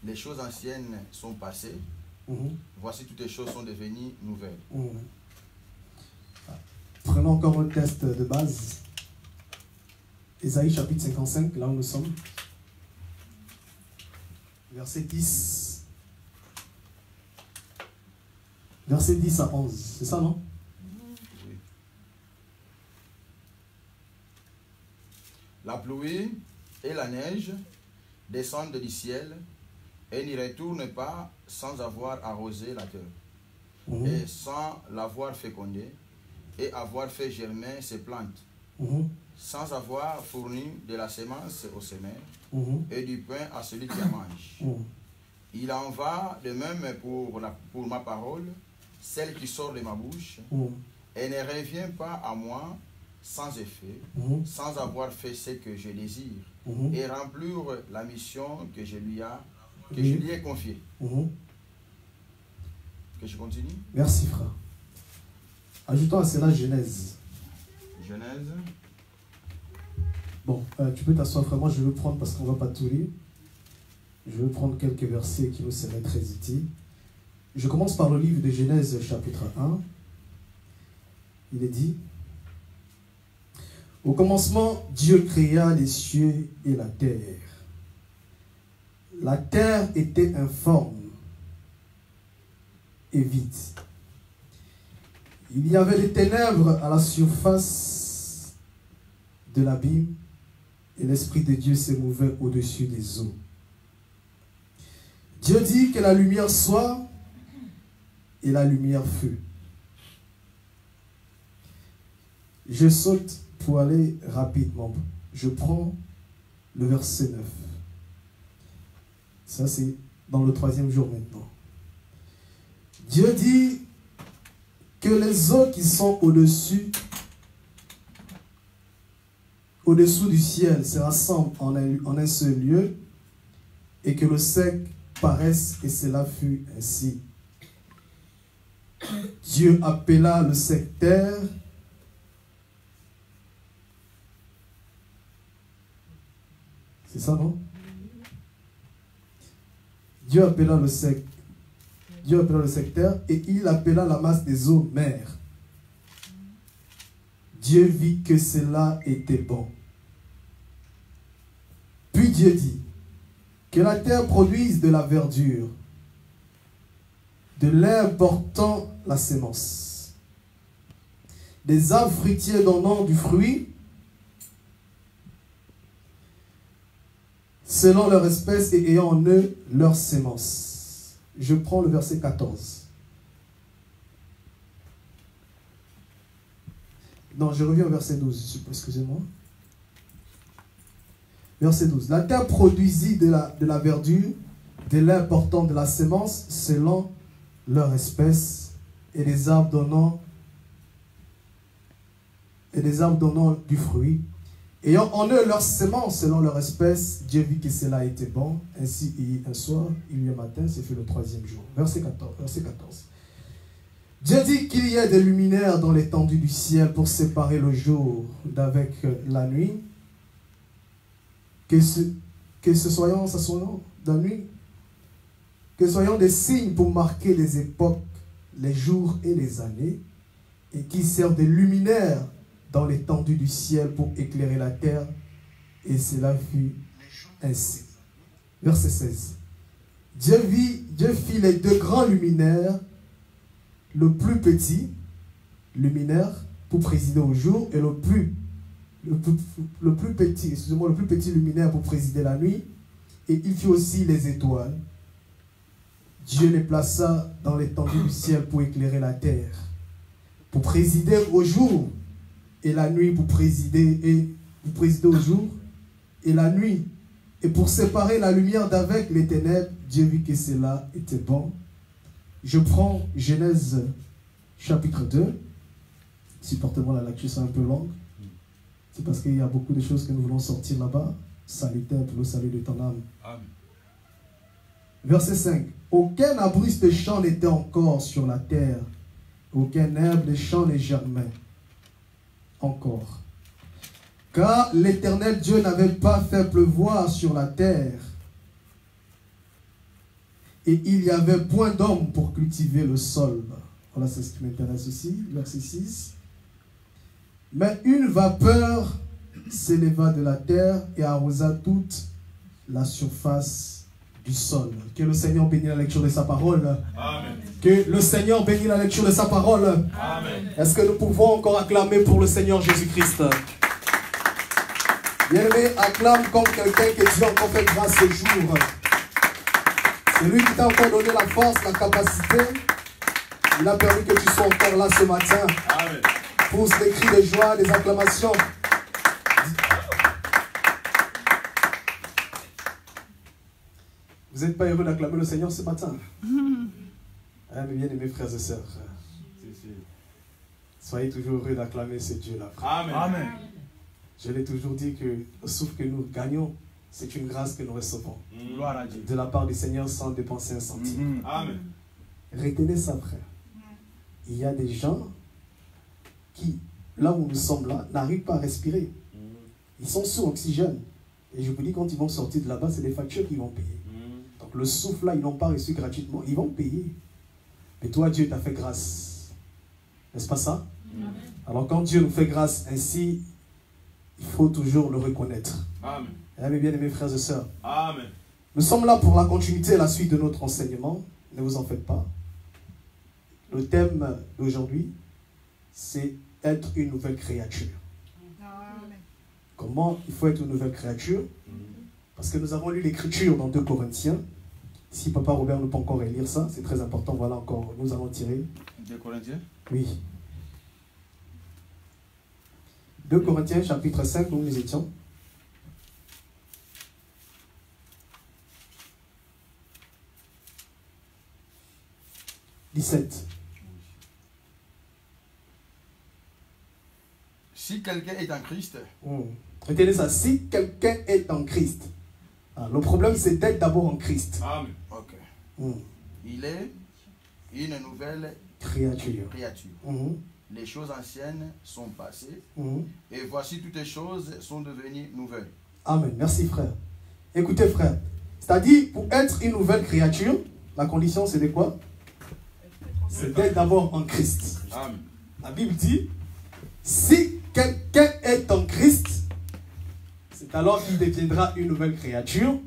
Les choses anciennes sont passées. Voici toutes les choses sont devenues nouvelles. Prenons encore un test de base. Ésaïe chapitre 55, là où nous sommes. Verset 10. Verset 10 à 11. C'est ça, non? Oui. La pluie et la neige descendent du ciel et n'y retournent pas sans avoir arrosé la terre, et sans l'avoir fécondée, et avoir fait germer ses plantes, sans avoir fourni de la semence au semeur, et du pain à celui qui la mange. Il en va de même pour ma parole, celle qui sort de ma bouche, et ne revient pas à moi sans effet, sans avoir fait ce que je désire, et remplir la mission que je lui ai confiée. Que je continue? Merci, frère. Ajoutons à cela Genèse. Genèse. Bon, tu peux t'asseoir, frère. Moi, je veux prendre, parce qu'on ne va pas tout lire, je veux prendre quelques versets qui nous seraient très utiles. Je commence par le livre de Genèse, chapitre 1. Il est dit: au commencement, Dieu créa les cieux et la terre. La terre était informe et vide. Il y avait des ténèbres à la surface de l'abîme, et l'Esprit de Dieu se mouvait au-dessus des eaux. Dieu dit que la lumière soit, et la lumière fut. Je saute pour aller rapidement. Je prends le verset 9. Ça, c'est dans le 3e jour maintenant. Dieu dit que les eaux qui sont au-dessous du ciel se rassemblent en un seul lieu, et que le sec paraisse, et cela fut ainsi. Dieu appela le sec terre, c'est ça, non? Dieu appela le sec terre, et il appela la masse des eaux mer. Dieu vit que cela était bon. Puis Dieu dit que la terre produise de la verdure, de l'herbe portant la sémence, des arbres fruitiers donnant du fruit, selon leur espèce et ayant en eux leur sémence. Je prends le verset 14. Non, je reviens au verset 12, excusez-moi. Verset 12. La terre produisit de la verdure, de l'herbe portant de la sémence, selon leur espèce, et des arbres donnant du fruit, ayant en eux leur sémence selon leur espèce. Dieu vit que cela était bon. Ainsi, il y eut un soir, il y eut un matin, c'est fait le 3e jour. Verset 14. Dieu dit qu'il y ait des luminaires dans l'étendue du ciel pour séparer le jour d'avec la nuit. Que soyons la nuit, que soyons des signes pour marquer les époques, les jours et les années, et qui servent de luminaires dans l'étendue du ciel pour éclairer la terre. Et cela fut ainsi. Verset 16. Dieu fit les 2 grands luminaires, le plus petit luminaire pour présider au jour, et le plus petit luminaire pour présider la nuit. Et il fit aussi les étoiles. Dieu les plaça dans l'étendue du ciel pour éclairer la terre, pour présider au jour, et la nuit pour présider au jour et la nuit, et pour séparer la lumière d'avec les ténèbres. Dieu vit que cela était bon. Je prends Genèse chapitre 2. Supportez-moi, la lecture c'est un peu longue. C'est parce qu'il y a beaucoup de choses que nous voulons sortir là-bas. Salutaire pour le salut de ton âme. Amen. Verset 5. Aucun abri de champ n'était encore sur la terre. Aucun herbe de champ ne germait encore. Car l'Éternel Dieu n'avait pas fait pleuvoir sur la terre, Et il n'y avait point d'homme pour cultiver le sol. Voilà, c'est ce qui m'intéresse aussi, verset 6. Mais une vapeur s'éleva de la terre et arrosa toute la surface du sol. Que le Seigneur bénisse la lecture de sa parole. Amen. Que le Seigneur bénisse la lecture de sa parole. Amen. Est-ce que nous pouvons encore acclamer pour le Seigneur Jésus-Christ? Bien-aimé, acclame comme quelqu'un que Dieu a encore fait grâce ce jour. C'est lui qui t'a encore donné la force, la capacité. Il a permis que tu sois encore là ce matin. Amen. Pousse des cris de joie, des acclamations. Vous n'êtes pas heureux d'acclamer le Seigneur ce matin? Hein, mes bien-aimés frères et sœurs, soyez toujours heureux d'acclamer ce Dieu-là. Amen. Amen. Je l'ai toujours dit que le souffle que nous gagnons, c'est une grâce que nous recevons. Gloire à Dieu. De la part du Seigneur sans dépenser un centime. Amen. Retenez ça, frère. Il y a des gens qui, là où nous sommes là, n'arrivent pas à respirer. Ils sont sous oxygène. Et je vous dis, quand ils vont sortir de là-bas, c'est des factures qu'ils vont payer. Donc le souffle là, ils n'ont pas reçu gratuitement. Ils vont payer. Mais toi, Dieu t'a fait grâce. N'est-ce pas ça? Alors quand Dieu nous fait grâce ainsi, il faut toujours le reconnaître. Amen. Mes bien-aimés frères et sœurs. Amen. Nous sommes là pour la continuité et la suite de notre enseignement. Ne vous en faites pas. Le thème d'aujourd'hui, c'est être une nouvelle créature. Amen. Comment il faut être une nouvelle créature? Parce que nous avons lu l'écriture dans 2 Corinthiens. Si Papa Robert ne peut encore lire ça, c'est très important. Voilà encore, nous allons tirer. 2 Corinthiens? Oui. 2 Corinthiens, chapitre 5, où nous étions. « 17. Si quelqu'un est en Christ, Retenez ça, si quelqu'un est en Christ. Le problème, c'est d'être d'abord en Christ. Amen. ok. Il est une nouvelle Créature. Les choses anciennes sont passées et voici toutes les choses sont devenues nouvelles. Amen. Merci, frère. Écoutez, frère. C'est-à-dire, pour être une nouvelle créature, la condition, c'est de quoi? C'est d'être d'abord en Christ. Amen. La Bible dit, si quelqu'un est en Christ, c'est alors qu'il deviendra une nouvelle créature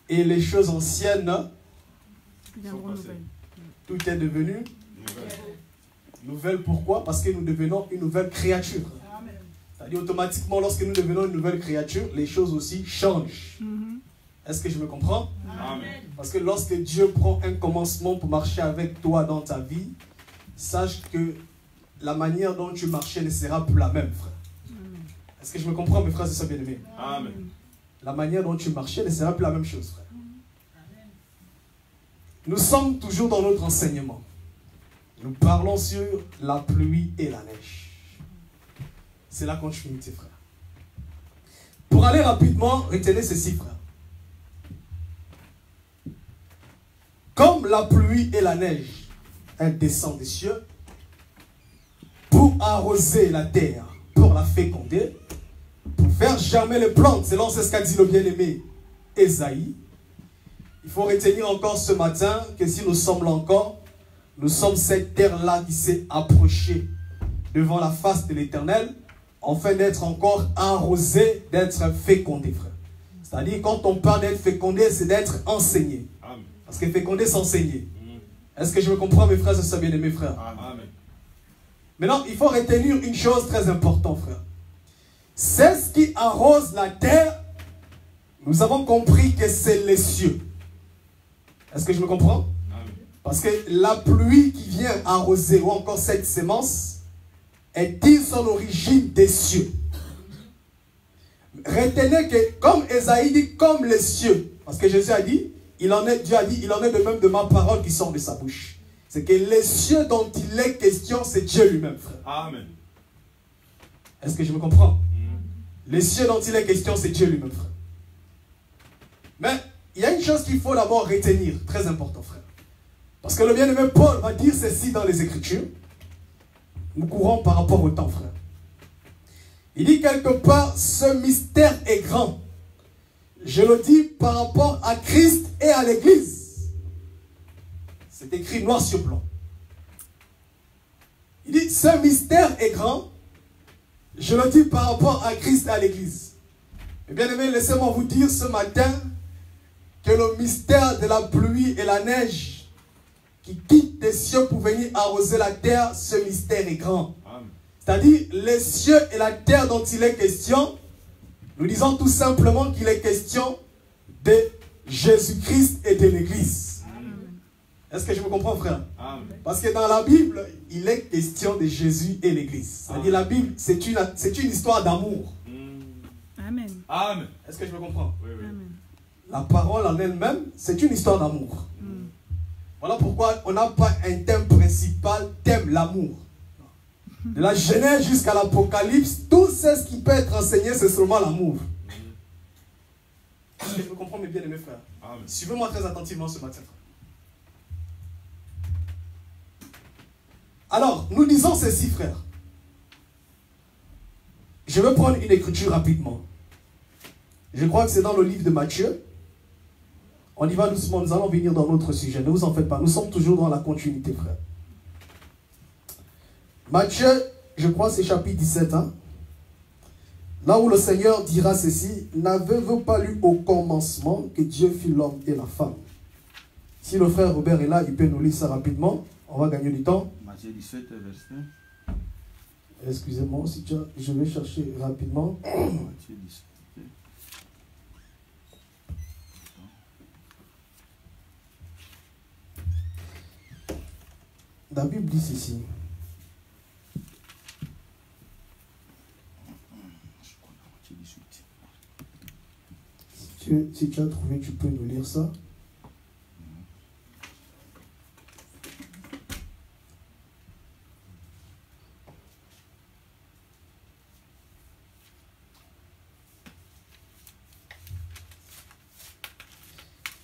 et les choses anciennes, tout est devenu nouvelle. Pourquoi? Parce que nous devenons une nouvelle créature. C'est-à-dire automatiquement, lorsque nous devenons une nouvelle créature, les choses aussi changent. Est-ce que je me comprends? Amen. Parce que lorsque Dieu prend un commencement pour marcher avec toi dans ta vie, sache que la manière dont tu marchais ne sera plus la même, frère. Est-ce que je me comprends, mes frères et sœurs bien-aimés? Amen. La manière dont tu marchais ne sera plus la même chose, frère. Nous sommes toujours dans notre enseignement. Nous parlons sur la pluie et la neige. C'est la continuité, frère. Pour aller rapidement, retenez ceci, frère. Comme la pluie et la neige, elle descend des cieux pour arroser la terre, pour la féconder, pour faire germer les plantes, selon ce qu'a dit le bien-aimé Ésaïe. Il faut retenir encore ce matin que si nous sommes là encore, nous sommes cette terre-là qui s'est approchée devant la face de l'Éternel, afin d'être encore arrosée, d'être fécondée, frère. C'est-à-dire, quand on parle d'être fécondé, c'est d'être enseigné. Amen. Parce que féconder, c'est enseigner. Est-ce que je me comprends, mes frères et sœurs bien-aimés, frères? Amen. Maintenant, il faut retenir une chose très importante, frère. C'est ce qui arrose la terre. Nous avons compris que c'est les cieux. Est-ce que je me comprends? Amen. Parce que la pluie qui vient arroser, ou encore cette sémence, elle tire son origine des cieux. Retenez que, comme Ésaïe dit, comme les cieux, parce que Jésus a dit, Dieu a dit, il en est de même de ma parole qui sort de sa bouche. C'est que les cieux dont il est question, c'est Dieu lui-même, frère. Amen. Est-ce que je me comprends? Les cieux dont il est question, c'est Dieu lui-même, frère. Mais il y a une chose qu'il faut d'abord retenir, très important, frère. Parce que le bien-aimé Paul va dire ceci dans les Écritures. Nous courons par rapport au temps, frère. Il dit quelque part, ce mystère est grand. Je le dis par rapport à Christ et à l'Église. C'est écrit noir sur blanc. Il dit, ce mystère est grand. Je le dis par rapport à Christ et à l'Église. Et bien aimé, laissez-moi vous dire ce matin que le mystère de la pluie et la neige qui quitte des cieux pour venir arroser la terre, ce mystère est grand. C'est-à-dire, les cieux et la terre dont il est question, nous disons tout simplement qu'il est question de Jésus-Christ et de l'Église. Est-ce que je me comprends, frère? Amen. Parce que dans la Bible, il est question de Jésus et l'Église. C'est-à-dire, la Bible, c'est une histoire d'amour. Amen. Amen. Est-ce que je me comprends? Oui, oui. Amen. La parole en elle-même, c'est une histoire d'amour. Voilà pourquoi on n'a pas un thème principal, thème l'amour. De la Genèse jusqu'à l'Apocalypse, tout ce qui peut être enseigné, c'est seulement l'amour. Est-ce que je me comprends, mes bien-aimés frères? Suivez-moi très attentivement ce matin. Alors, nous disons ceci, frères. Je vais prendre une écriture rapidement. Je crois que c'est dans le livre de Matthieu. On y va doucement, nous allons venir dans notre sujet. Ne vous en faites pas, nous sommes toujours dans la continuité, frère. Matthieu, je crois c'est chapitre 17. Hein? Là où le Seigneur dira ceci, n'avez-vous pas lu au commencement que Dieu fit l'homme et la femme? Si le frère Robert est là, il peut nous lire ça rapidement. On va gagner du temps. Matthieu 17, verset. Excusez-moi, si tu as, je vais chercher rapidement. Matthieu 17. La Bible dit ceci. Si tu as trouvé, tu peux nous lire ça.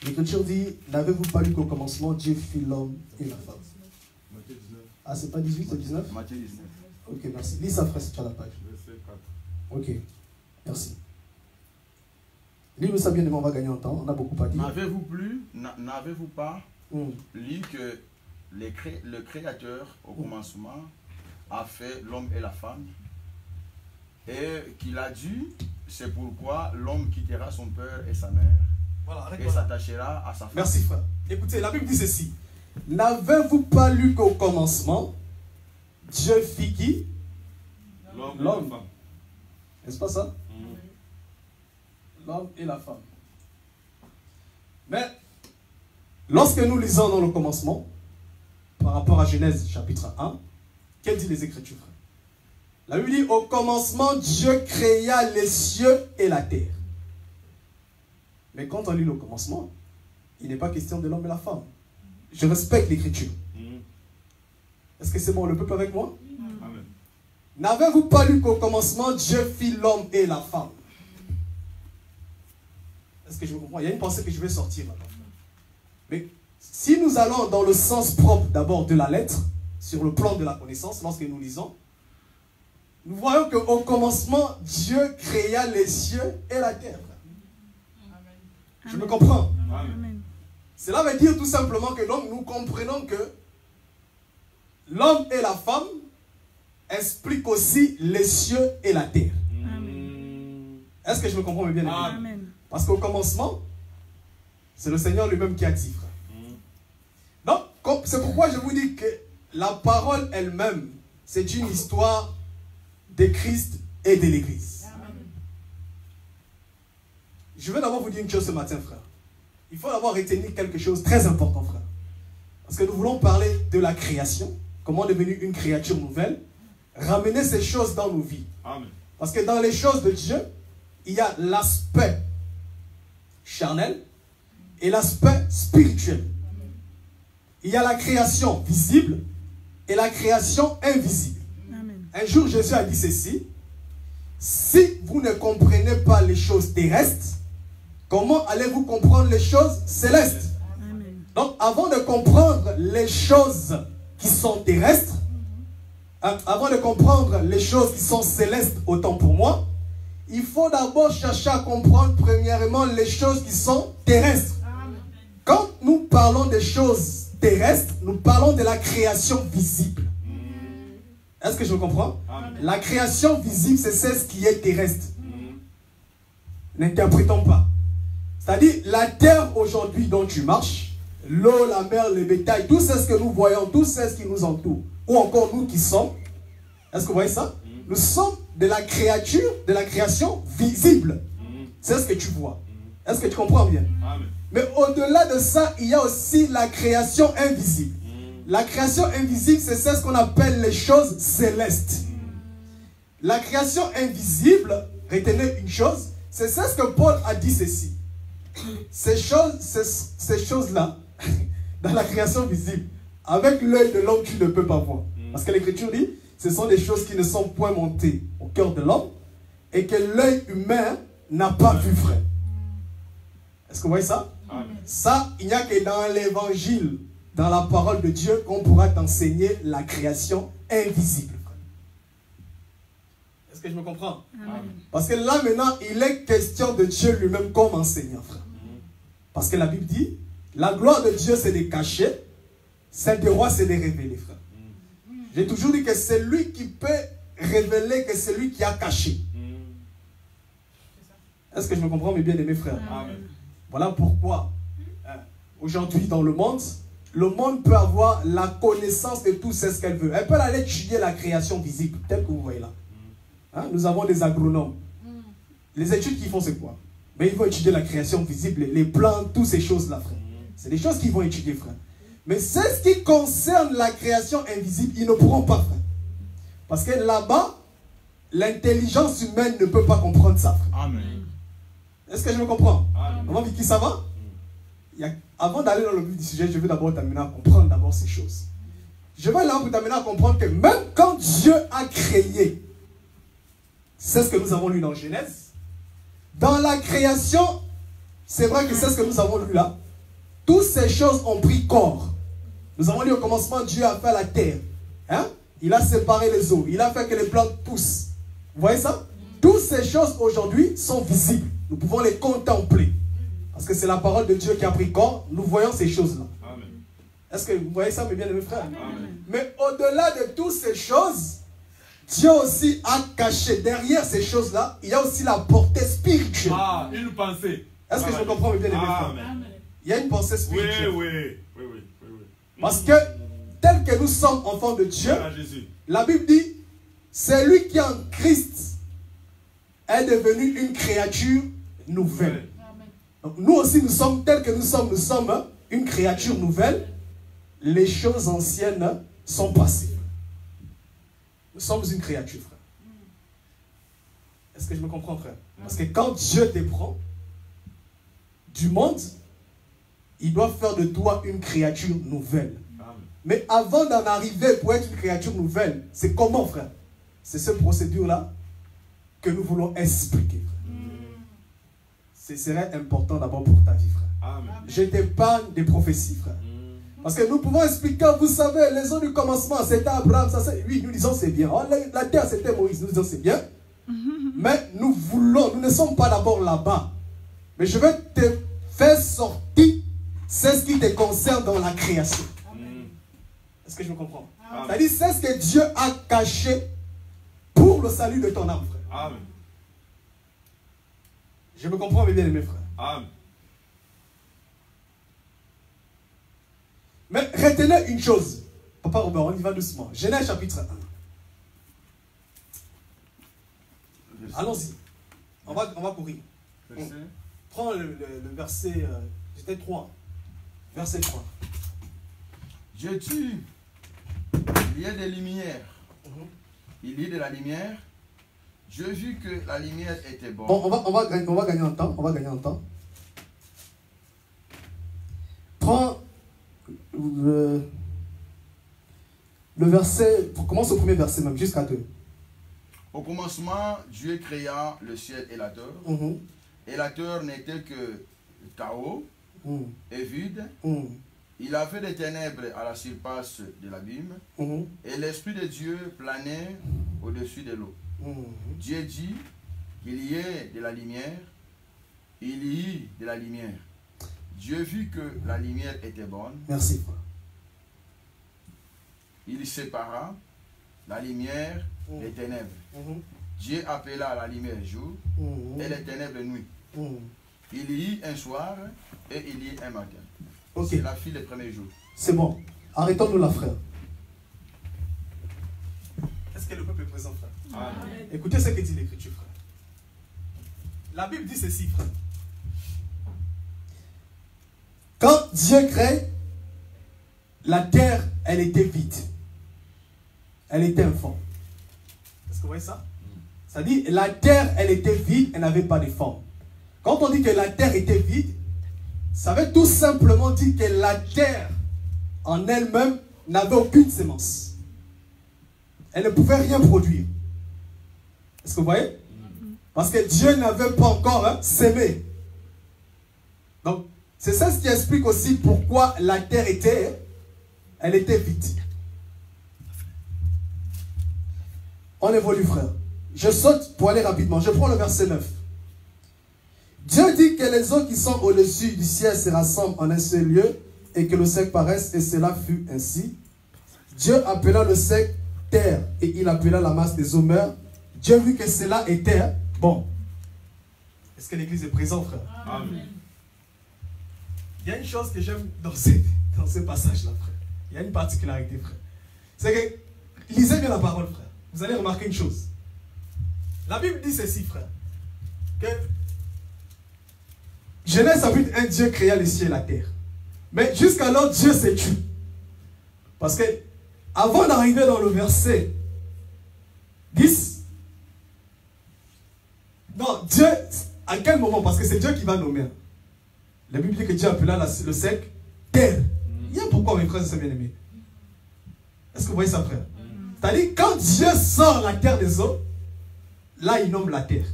L'Écriture dit, n'avez-vous pas lu qu'au commencement, Dieu fit l'homme et la femme? Ah, c'est pas 18, c'est 19? Matthieu 19. Ok, merci. Lis ça, frère, si tu as la page. Ok, merci. Lis-nous ça bien, on va gagner en temps. On a beaucoup à dire. N'avez-vous pas lu que le Créateur, au commencement, a fait l'homme et la femme, et qu'il a dit, c'est pourquoi l'homme quittera son père et sa mère, et s'attachera à sa femme. Merci, frère. Écoutez, la Bible dit ceci. N'avez-vous pas lu qu'au commencement, Dieu fit qui? L'homme. N'est-ce pas ça? L'homme et la femme. Mais, lorsque nous lisons dans le commencement, par rapport à Genèse chapitre 1, qu'elle dit les Écritures? La Bible dit, au commencement, Dieu créa les cieux et la terre. Mais quand on lit le commencement, il n'est pas question de l'homme et la femme. Je respecte l'Écriture. Est-ce que c'est bon, le peuple avec moi? Amen. N'avez-vous pas lu qu'au commencement, Dieu fit l'homme et la femme? Est-ce que je me comprends? Il y a une pensée que je vais sortir maintenant. Mais si nous allons dans le sens propre d'abord de la lettre, sur le plan de la connaissance, lorsque nous lisons, nous voyons qu'au commencement, Dieu créa les cieux et la terre. Je me comprends? Amen. Cela veut dire tout simplement que donc nous comprenons que l'homme et la femme expliquent aussi les cieux et la terre. Est-ce que je me comprends bien? Amen. Parce qu'au commencement, c'est le Seigneur lui-même qui a dit, frère. Donc, c'est pourquoi je vous dis que la parole elle-même, c'est une histoire de Christ et de l'Église. Je vais d'abord vous dire une chose ce matin, frère. Il faut d'abord retenir quelque chose de très important, frère. Parce que nous voulons parler de la création, comment devenir une créature nouvelle, ramener ces choses dans nos vies. Amen. Parce que dans les choses de Dieu, il y a l'aspect charnel et l'aspect spirituel. Amen. Il y a la création visible et la création invisible. Amen. Un jour, Jésus a dit ceci: si vous ne comprenez pas les choses terrestres, comment allez-vous comprendre les choses célestes? Amen. Donc, avant de comprendre les choses qui sont terrestres, avant de comprendre les choses qui sont célestes, autant pour moi, il faut d'abord chercher à comprendre premièrement les choses qui sont terrestres. Amen. Quand nous parlons des choses terrestres, nous parlons de la création visible. Est-ce que je comprends? La création visible, c'est ce qui est terrestre. N'interprétons pas. C'est-à-dire, la terre aujourd'hui dont tu marches, l'eau, la mer, le bétail, tout ce que nous voyons, tout ce qui nous entoure, ou encore nous qui sommes, est-ce que vous voyez ça? Nous sommes de la création visible. C'est ce que tu vois. Est-ce que tu comprends bien? Mais au-delà de ça, il y a aussi la création invisible. La création invisible, c'est ce qu'on appelle les choses célestes. La création invisible, retenez une chose, c'est ce que Paul a dit ceci. Ces choses-là, dans la création visible, avec l'œil de l'homme, tu ne peux pas voir. Parce que l'Écriture dit, ce sont des choses qui ne sont point montées au cœur de l'homme et que l'œil humain n'a pas vu, frère. Est-ce que vous voyez ça? Amen. Ça, il n'y a que dans l'évangile, dans la parole de Dieu, qu'on pourra t'enseigner la création invisible. Est-ce que je me comprends? Amen. Parce que là, maintenant, il est question de Dieu lui-même comme enseignant, frère. Parce que la Bible dit, la gloire de Dieu, c'est de cacher, celle du roi, c'est de révéler, frère. J'ai toujours dit que c'est lui qui peut révéler que c'est lui qui a caché. Est-ce que je me comprends, mes bien-aimés frères? Amen. Voilà pourquoi, aujourd'hui dans le monde peut avoir la connaissance de tout ce qu'elle veut. Elle peut aller étudier la création visible, telle que vous voyez là. Hein? Nous avons des agronomes. Les études qu'ils font, c'est quoi? Mais ils vont étudier la création visible, les plantes, toutes ces choses-là, frère. C'est des choses qu'ils vont étudier, frère. Mais c'est ce qui concerne la création invisible, ils ne pourront pas, frère. Parce que là-bas, l'intelligence humaine ne peut pas comprendre ça, frère. Amen. Est-ce que je me comprends? Maman Vicky, ça va? Avant d'aller dans le but du sujet, je veux d'abord t'amener à comprendre d'abord ces choses. Je vais là pour t'amener à comprendre que même quand Dieu a créé, c'est ce que nous avons lu dans Genèse, dans la création, c'est vrai que c'est ce que nous avons lu là, toutes ces choses ont pris corps. Nous avons lu au commencement, Dieu a fait la terre. Hein? Il a séparé les eaux. Il a fait que les plantes poussent. Vous voyez ça? Toutes ces choses aujourd'hui sont visibles. Nous pouvons les contempler. Parce que c'est la parole de Dieu qui a pris corps. Nous voyons ces choses-là. Est-ce que vous voyez ça, mes bien-aimés frères? Amen. Mais au-delà de toutes ces choses, Dieu aussi a caché derrière ces choses-là, il y a aussi la portée spirituelle. Ah, une pensée. Est-ce que je comprends, mes bien-aimés frères? Il y a une pensée spirituelle. Oui. Parce que, tel que nous sommes enfants de Dieu, la Bible dit, c'est lui qui en Christ est devenu une créature nouvelle. Donc nous aussi, nous sommes tels que nous sommes une créature nouvelle. Les choses anciennes sont passées. Nous sommes une créature, frère. Est-ce que je me comprends, frère? Parce que quand Dieu te prend du monde, il doit faire de toi une créature nouvelle. Mais avant d'en arriver pour être une créature nouvelle, c'est comment, frère? C'est cette procédure-là que nous voulons expliquer, frère. Ce serait important d'abord pour ta vie, frère. Amen. Je t'épargne des prophéties, frère. Parce que nous pouvons expliquer, vous savez, les eaux du commencement, c'était Abraham, ça c'est... Oui, nous disons c'est bien. Oh, la terre, c'était Moïse, nous disons c'est bien. Mais nous ne sommes pas d'abord là-bas. Mais je vais te faire sortir, c'est ce qui te concerne dans la création. Est-ce que je me comprends? C'est-à-dire, c'est ce que Dieu a caché pour le salut de ton âme, frère. Amen. Je me comprends bien, mes frères. Amen. Mais retenez une chose. Papa Robert, on y va doucement. Genèse chapitre 1. Allons-y. On va courir. Prends le verset... C'était 3. Verset 3. Je tue. Il y a des lumières. Il y a de la lumière. Je vis que la lumière était bonne. Bon, on va gagner en temps. On va gagner en temps. Prends le verset. Commence au premier verset même, jusqu'à 2. Au commencement, Dieu créa le ciel et la terre. Et la terre n'était que chaos et vide. Il avait des ténèbres à la surface de l'abîme. Et l'Esprit de Dieu planait au-dessus de l'eau. Dieu dit qu'il y ait de la lumière. Il y eut de la lumière. Dieu vit que la lumière était bonne. Merci. il sépara la lumière des ténèbres. Dieu appela la lumière jour et les ténèbres nuit. Il y eut un soir et il y eut un matin. C'est la fille le premier jour. C'est bon. Arrêtons-nous là, frère. Est-ce que le peuple est présent, frère? Amen. Écoutez ce que dit l'Écriture, frère. La Bible dit ceci, frère. Quand Dieu crée, la terre, elle était vide. Elle était informe. Est-ce que vous voyez ça? C'est-à-dire, la terre, elle était vide, elle n'avait pas de forme. Quand on dit que la terre était vide, ça veut tout simplement dire que la terre, en elle-même, n'avait aucune semence. Elle ne pouvait rien produire. Est-ce que vous voyez? Parce que Dieu n'avait pas encore sémé. Donc, c'est ça ce qui explique aussi pourquoi la terre était, elle était vide. On évolue, frère. Je saute pour aller rapidement. Je prends le verset 9. Dieu dit que les eaux qui sont au-dessus du ciel se rassemblent en un seul lieu et que le sec paraisse, et cela fut ainsi. Dieu appela le sec terre et il appela la masse des eaux mers. Dieu vit que cela était bon. Est-ce que l'église est présente, frère? Amen. Il y a une chose que j'aime dans ce passage-là, frère. Il y a une particularité, frère. C'est que, lisez bien la parole, frère. Vous allez remarquer une chose. La Bible dit ceci, frère. Que Genèse chapitre 1, Dieu créa les cieux et la terre. Mais jusqu'alors, Dieu s'est tué. Parce que, avant d'arriver dans le verset 10, non, Dieu, à quel moment? Parce que c'est Dieu qui va nommer. La Bible dit que Dieu appela le sec terre. Il y a pourquoi, mes frères et sœurs bien-aimés? Est-ce que vous voyez ça, frère? C'est-à-dire, quand Dieu sort la terre des eaux, là, il nomme la terre.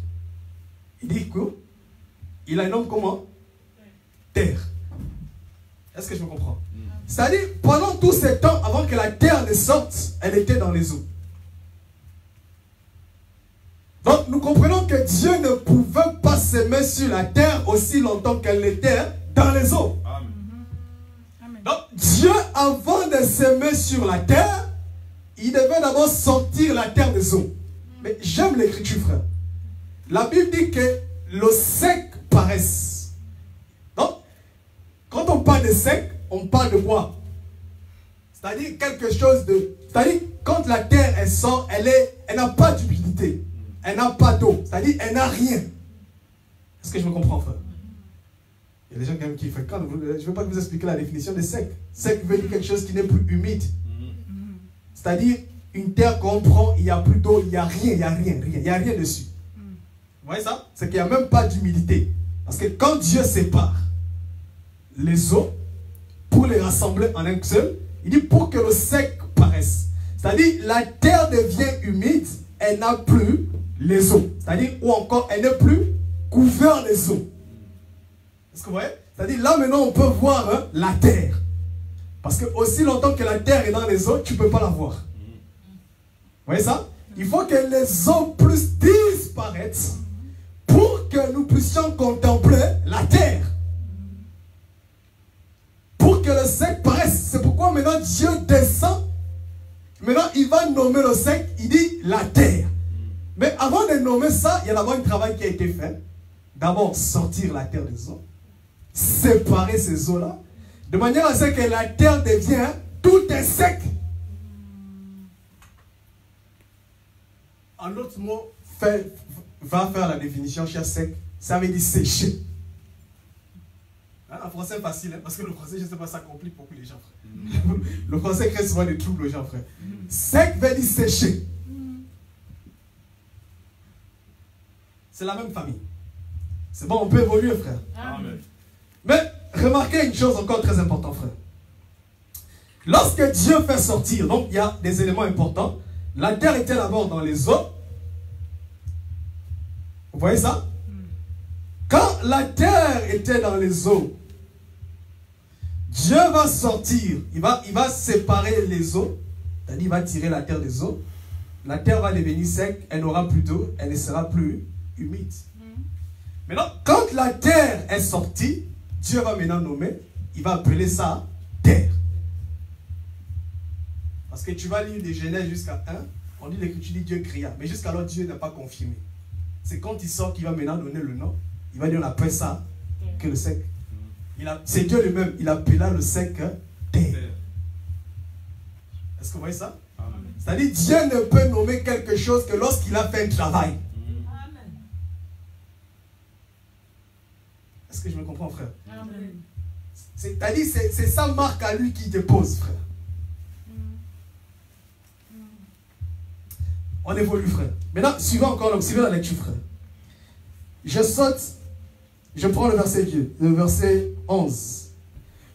Il dit quoi? Il la nomme comment? Terre. Est-ce que je me comprends? C'est-à-dire, pendant tout ce temps, avant que la terre ne sorte, elle était dans les eaux. Donc, nous comprenons que Dieu ne pouvait pas s'aimer sur la terre aussi longtemps qu'elle était dans les eaux. Amen. Donc, Dieu, avant de s'aimer sur la terre, il devait d'abord sortir la terre des eaux. Mais j'aime l'écriture, frère. La Bible dit que le sec paraisse. Donc, quand on parle de sec, on parle de quoi? C'est-à-dire quelque chose de... C'est-à-dire, quand la terre, elle sort, elle n'a pas d'humidité. Elle n'a pas d'eau. C'est-à-dire, elle n'a rien. Est-ce que je me comprends, frère? Il y a des gens quand même qui fréquentent. Je ne veux pas vous expliquer la définition de sec. Sec veut dire quelque chose qui n'est plus humide. C'est-à-dire, une terre qu'on prend, il n'y a plus d'eau, il n'y a rien, il n'y a rien, il n'y a rien dessus. Vous voyez ça? C'est qu'il n'y a même pas d'humidité. Parce que quand Dieu sépare les eaux, pour les rassembler en un seul, il dit pour que le sec paraisse. C'est-à-dire, la terre devient humide, elle n'a plus les eaux. C'est-à-dire, ou encore, elle n'est plus couverte les eaux. Est-ce que vous voyez? C'est-à-dire, là maintenant, on peut voir la terre. Parce que aussi longtemps que la terre est dans les eaux, tu ne peux pas la voir. Vous voyez ça? Il faut que les eaux puissent disparaître pour que nous puissions contempler la terre. Pour que le sec paraisse. C'est pourquoi maintenant Dieu descend. Maintenant, il va nommer le sec. Il dit la terre. Mais avant de nommer ça, il y a d'abord un travail qui a été fait. D'abord, sortir la terre des eaux. Séparer ces eaux-là. De manière à ce que la terre devient tout est sec. En autre mot, va faire la définition chez sec. Ça veut dire sécher. En français facile, hein, parce que le français, je ne sais pas, ça complique beaucoup les gens, frère. Le français crée souvent des troubles aux gens, frère. Sec veut dire sécher. C'est la même famille. C'est bon, on peut évoluer, frère. Amen. Mais remarquez une chose encore très importante, frère. Lorsque Dieu fait sortir, donc il y a des éléments importants. La terre était d'abord dans les eaux. Vous voyez ça? Quand la terre était dans les eaux, Dieu va sortir, il va séparer les eaux, c'est-à-dire il va tirer la terre des eaux. La terre va devenir sec, elle n'aura plus d'eau, elle ne sera plus humide. Maintenant, quand la terre est sortie, Dieu va maintenant nommer, il va appeler ça terre. Parce que tu vas lire des Genèse jusqu'à 1, on dit l'écriture dit Dieu créa, mais jusqu'alors Dieu n'a pas confirmé. C'est quand il sort qu'il va maintenant donner le nom, il va dire on appelle ça que le sec. C'est Dieu lui-même, il appela le sec terre. Est-ce que vous voyez ça? C'est-à-dire Dieu ne peut nommer quelque chose que lorsqu'il a fait un travail. Est-ce que je me comprends, frère? C'est-à-dire c'est sa marque à lui qui dépose, frère. On évolue, frère. Maintenant, suivons encore, donc, suivez la lecture, frère. Je saute, je prends le verset 11.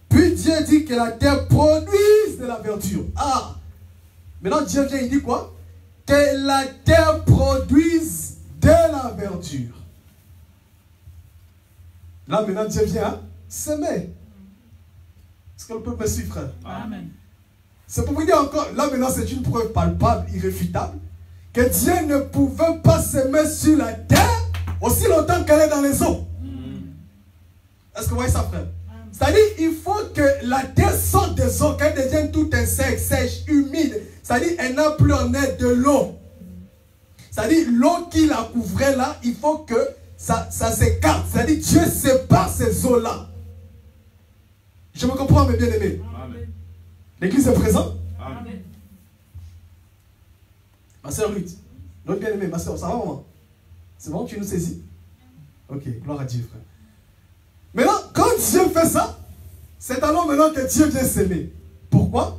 Puis Dieu dit que la terre produise de la verdure. Ah! Maintenant, Dieu vient, il dit quoi? Que la terre produise de la verdure. Là, maintenant, Dieu vient semer. Est-ce que le peuple me suit, frère? Amen. C'est pour vous dire encore, là, maintenant, c'est une preuve palpable, irréfutable, que Dieu ne pouvait pas semer sur la terre aussi longtemps qu'elle est dans les eaux. Est-ce que vous voyez ça, frère? C'est-à-dire, il faut que la terre sorte des eaux, qu'elle devienne tout insecte, sèche, humide. C'est-à-dire, elle n'a plus en elle de l'eau. C'est-à-dire, l'eau qui la couvrait là, il faut que ça s'écarte. C'est-à-dire, Dieu sépare ces eaux-là. Je me comprends, mes bien-aimés. L'église est présente? Amen. Ma soeur Ruth, notre bien-aimée, ma soeur, ça va, maman? C'est bon, tu nous saisis? Ok, gloire à Dieu, frère. Maintenant, quand Dieu fait ça, c'est alors maintenant que Dieu vient s'aimer. Pourquoi?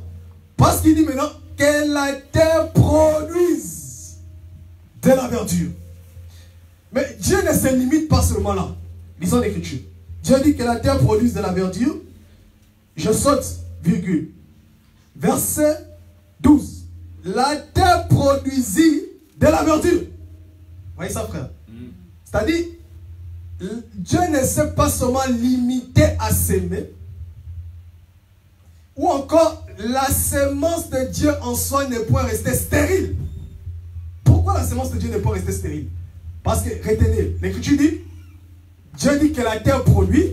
Parce qu'il dit maintenant que la terre produise de la verdure. Mais Dieu ne se limite pas seulement là. Lisons l'écriture. Dieu dit que la terre produise de la verdure. Je saute, virgule. Verset 12. La terre produisit de la verdure. Vous voyez ça, frère? C'est-à-dire, Dieu ne s'est pas seulement limité à s'aimer, ou encore la sémence de Dieu en soi ne peut rester stérile. Pourquoi la sémence de Dieu ne peut rester stérile? Parce que, retenez, l'écriture dit, Dieu dit que la terre produit,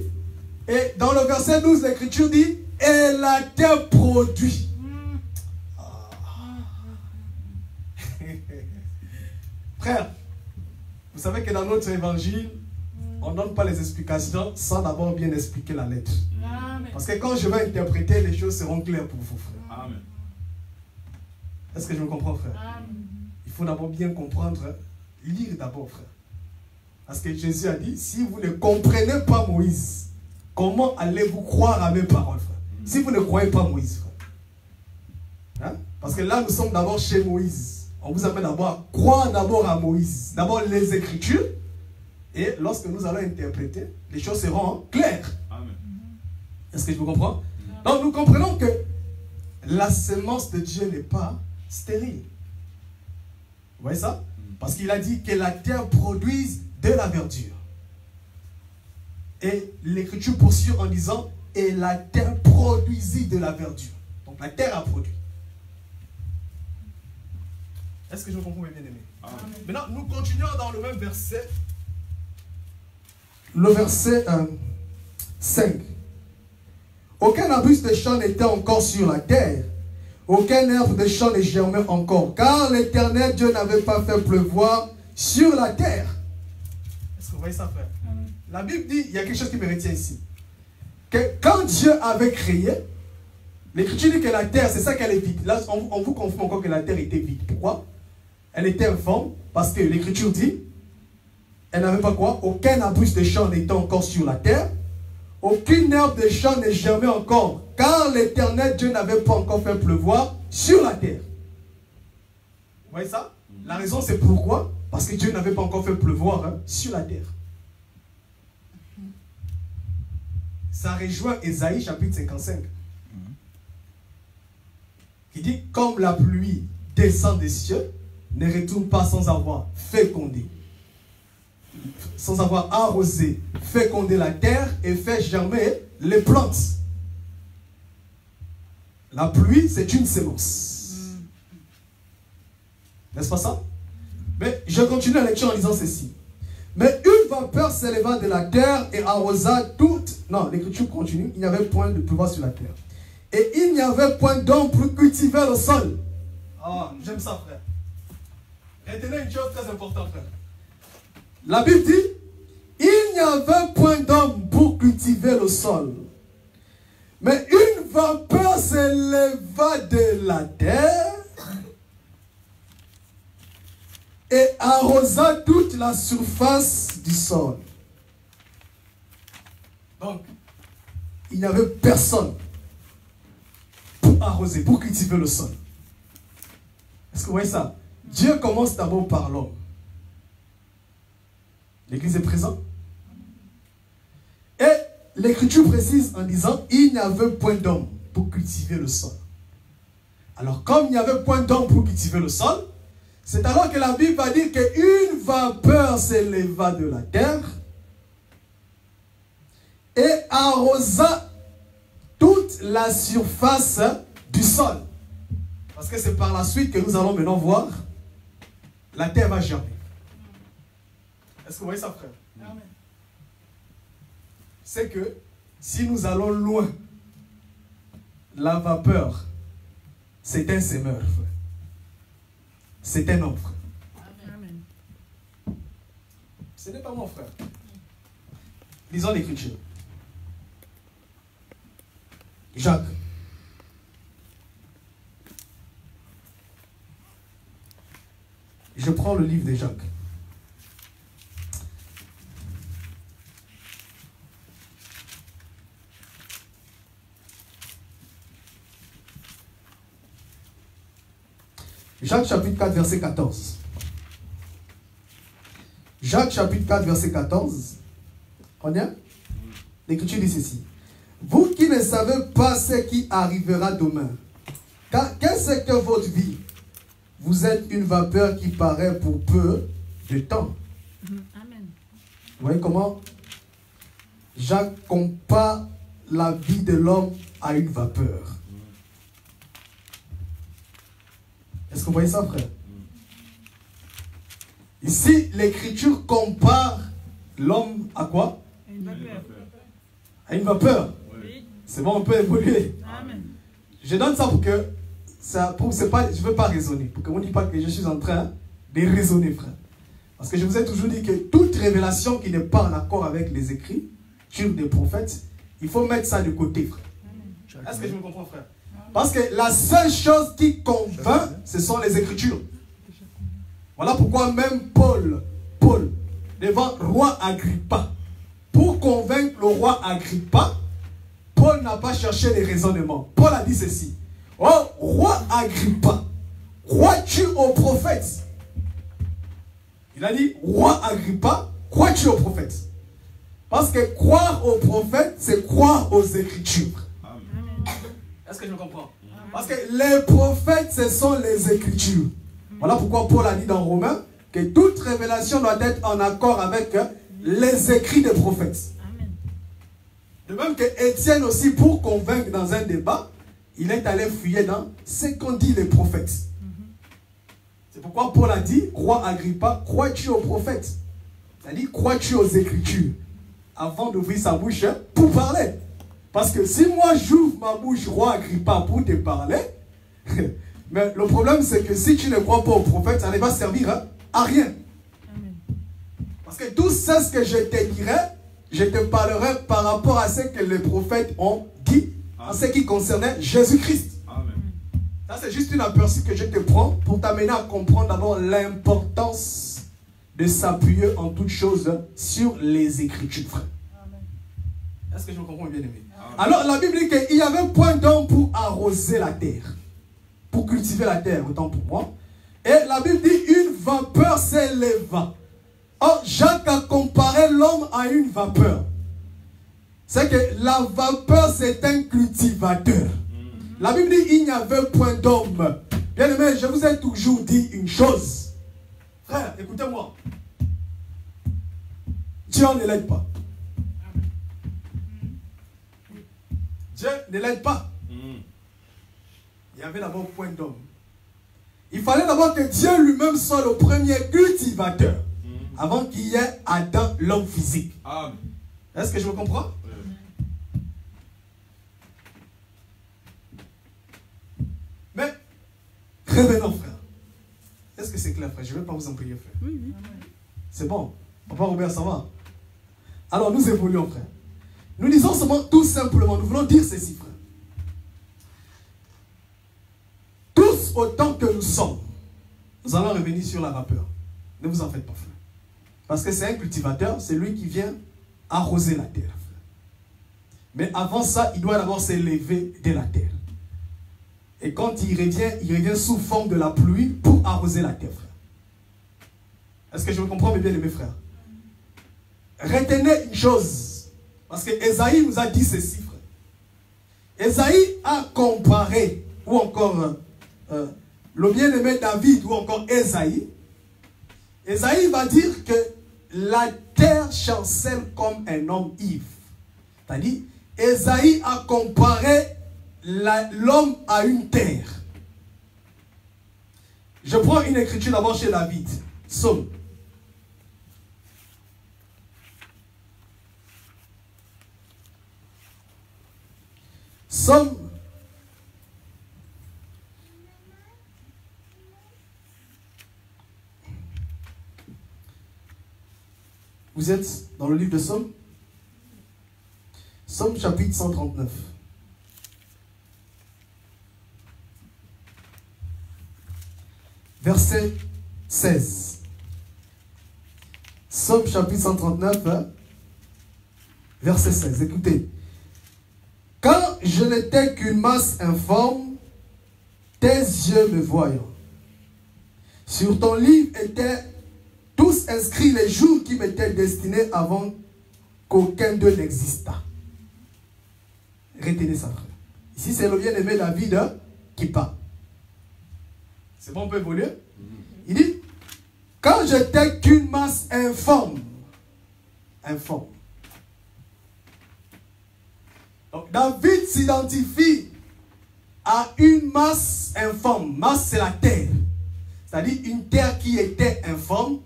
et dans le verset 12, l'écriture dit, et la terre produit. Frère, vous savez que dans notre évangile, on ne donne pas les explications sans d'abord bien expliquer la lettre. Amen. Parce que quand je vais interpréter, les choses seront claires pour vous, frère. Amen. Est-ce que je me comprends, frère? Amen. Il faut d'abord bien comprendre, lire d'abord, frère. Parce que Jésus a dit, si vous ne comprenez pas Moïse, comment allez-vous croire à mes paroles, frère? Si vous ne croyez pas Moïse, frère. Hein? Parce que là, nous sommes d'abord chez Moïse. On vous amène d'abord à croire d'abord à Moïse. D'abord les Écritures. Et lorsque nous allons interpréter, les choses seront claires. Est-ce que je vous comprends? Donc nous comprenons que la sémence de Dieu n'est pas stérile. Vous voyez ça? Parce qu'il a dit que la terre produise de la verdure. Et l'Écriture poursuit en disant, et la terre produisit de la verdure. Donc la terre a produit. Est-ce que je comprends, mes bien-aimés? Maintenant, nous continuons dans le même verset. Le verset 5. Aucun arbuste de champ n'était encore sur la terre. Aucun herbe de champ ne germait encore. Car l'Éternel Dieu n'avait pas fait pleuvoir sur la terre. Est-ce que vous voyez ça, frère? La Bible dit, il y a quelque chose qui me retient ici. Que quand Dieu avait créé, l'Écriture dit que la terre, c'est ça qu'elle est vide. Là, on vous confirme encore que la terre était vide. Pourquoi? Elle était informe parce que l'Écriture dit, elle n'avait pas quoi? Aucun arbuste de champ n'était encore sur la terre. Aucune herbe de champ ne germait encore. Car l'Éternel Dieu n'avait pas encore fait pleuvoir sur la terre. Vous voyez ça? La raison c'est pourquoi? Parce que Dieu n'avait pas encore fait pleuvoir sur la terre. Ça rejoint Ésaïe chapitre 55. Qui dit, comme la pluie descend des cieux, ne retourne pas sans avoir fécondé, sans avoir arrosé, fécondé la terre et fait germer les plantes. La pluie, c'est une sémence. N'est-ce pas ça? Mais je continue la lecture en disant ceci. Mais une vapeur s'éleva de la terre et arrosa toute... Non, l'écriture continue. Il n'y avait point de pleuvoir sur la terre. Et il n'y avait point d'homme pour cultiver le sol. Ah, j'aime ça, frère. Retenez une chose très importante, frère. La Bible dit, il n'y avait point d'homme pour cultiver le sol. Mais une vapeur s'éleva de la terre et arrosa toute la surface du sol. Donc, il n'y avait personne pour arroser, pour cultiver le sol. Est-ce que vous voyez ça? Dieu commence d'abord par l'homme. L'Église est présente. Et l'Écriture précise en disant, il n'y avait point d'homme pour cultiver le sol. Alors, comme il n'y avait point d'homme pour cultiver le sol, c'est alors que la Bible va dire qu'une vapeur s'éleva de la terre et arrosa toute la surface du sol. Parce que c'est par la suite que nous allons maintenant voir, la terre va germer. Est-ce que vous voyez ça, frère? Amen. C'est que si nous allons loin, la vapeur, c'est un semeur, frère. C'est un homme, frère. Amen. Ce n'est pas mon frère. Lisons l'Écriture. Jacques. Je prends le livre de Jacques. Jacques chapitre 4, verset 14. Jacques chapitre 4, verset 14. On y est? L'Écriture dit ceci. Vous qui ne savez pas ce qui arrivera demain, qu'est-ce que votre vie? Vous êtes une vapeur qui paraît pour peu de temps. Amen. Vous voyez comment Jacques compare la vie de l'homme à une vapeur. Est-ce que vous voyez ça, frère? Ici, l'Écriture compare l'homme à quoi? À une vapeur. À une vapeur. Oui. C'est bon, on peut évoluer. Amen. Je donne ça pour que je ne veux pas raisonner. Pour que vous ne dites pas que je suis en train de raisonner, frère. Parce que je vous ai toujours dit que toute révélation qui n'est pas en accord avec les écrits sur des prophètes, il faut mettre ça de côté, frère. Est-ce que je me comprends, frère? Parce que la seule chose qui convainc, ce sont les Écritures. Voilà pourquoi même Paul, devant roi Agrippa, pour convaincre le roi Agrippa, Paul n'a pas cherché les raisonnements. Paul a dit ceci. Oh, roi Agrippa, crois-tu aux prophètes? Il a dit, roi Agrippa, crois-tu aux prophètes? Parce que croire aux prophètes, c'est croire aux Écritures. Est-ce que je comprends? Parce que les prophètes, ce sont les Écritures. Voilà pourquoi Paul a dit dans Romains que toute révélation doit être en accord avec les écrits des prophètes. Amen. De même que Étienne aussi, pour convaincre dans un débat, il est allé fouiller dans ce qu'ont dit les prophètes. C'est pourquoi Paul a dit, roi Agrippa, crois-tu aux prophètes? C'est-à-dire, crois-tu aux Écritures? Avant d'ouvrir sa bouche pour parler. Parce que si moi j'ouvre ma bouche, roi Agrippa, pour te parler, mais le problème c'est que si tu ne crois pas au prophète, ça ne va servir à rien. Amen. Parce que tout ce que je te dirai, je te parlerai par rapport à ce que les prophètes ont dit, en ce qui concernait Jésus-Christ. Ça c'est juste une aperçu que je te prends pour t'amener à comprendre d'abord l'importance de s'appuyer en toutes choses sur les Écritures, frère. Est-ce que je me comprends bien aimé? Alors la Bible dit qu'il n'y avait point d'homme pour arroser la terre, pour cultiver la terre, autant pour moi. Et la Bible dit une vapeur s'éleva. Or Jacques a comparé l'homme à une vapeur. C'est que la vapeur c'est un cultivateur. La Bible dit il n'y avait point d'homme. Bien aimé, je vous ai toujours dit une chose. Frère, écoutez-moi. Dieu ne l'aide pas. Dieu ne l'aide pas. Il y avait d'abord point d'homme. Il fallait d'abord que Dieu lui-même soit le premier cultivateur avant qu'il y ait Adam, l'homme physique. Est-ce que je me comprends? Revenons, frère. Est-ce que c'est clair, frère? Je ne vais pas vous en prier, frère. Oui, oui. C'est bon. Papa Robert, ça va? Alors, nous évoluons, frère. Nous disons seulement, tout simplement, nous voulons dire ceci, frère. Tous autant que nous sommes, nous allons revenir sur la vapeur. Ne vous en faites pas, frère. Parce que c'est un cultivateur, c'est lui qui vient arroser la terre, frère. Mais avant ça, il doit d'abord s'élever de la terre. Et quand il revient sous forme de la pluie pour arroser la terre, frère. Est-ce que je me comprends bien, mes frères? Retenez une chose. Parce que Esaïe nous a dit ceci, frère. Esaïe a comparé, ou encore le bien-aimé David, ou encore Esaïe. Esaïe va dire que la terre chancelle comme un homme ivre. C'est-à-dire, Esaïe a comparé l'homme à une terre. Je prends une écriture d'abord chez David. Psaume. Psaume. Vous êtes dans le livre de Psaume? Psaume chapitre 139. Verset 16. Psaume chapitre 139, verset 16. Écoutez. Quand je n'étais qu'une masse informe, tes yeux me voyant. Sur ton livre étaient tous inscrits les jours qui m'étaient destinés avant qu'aucun d'eux n'existât. Retenez ça, frère. Ici, c'est le bien-aimé David qui parle. C'est bon, on peut évoluer? Il dit, quand j'étais qu'une masse informe. Informe. Donc, David s'identifie à une masse informe. Masse, c'est la terre. C'est-à-dire une terre qui était informe,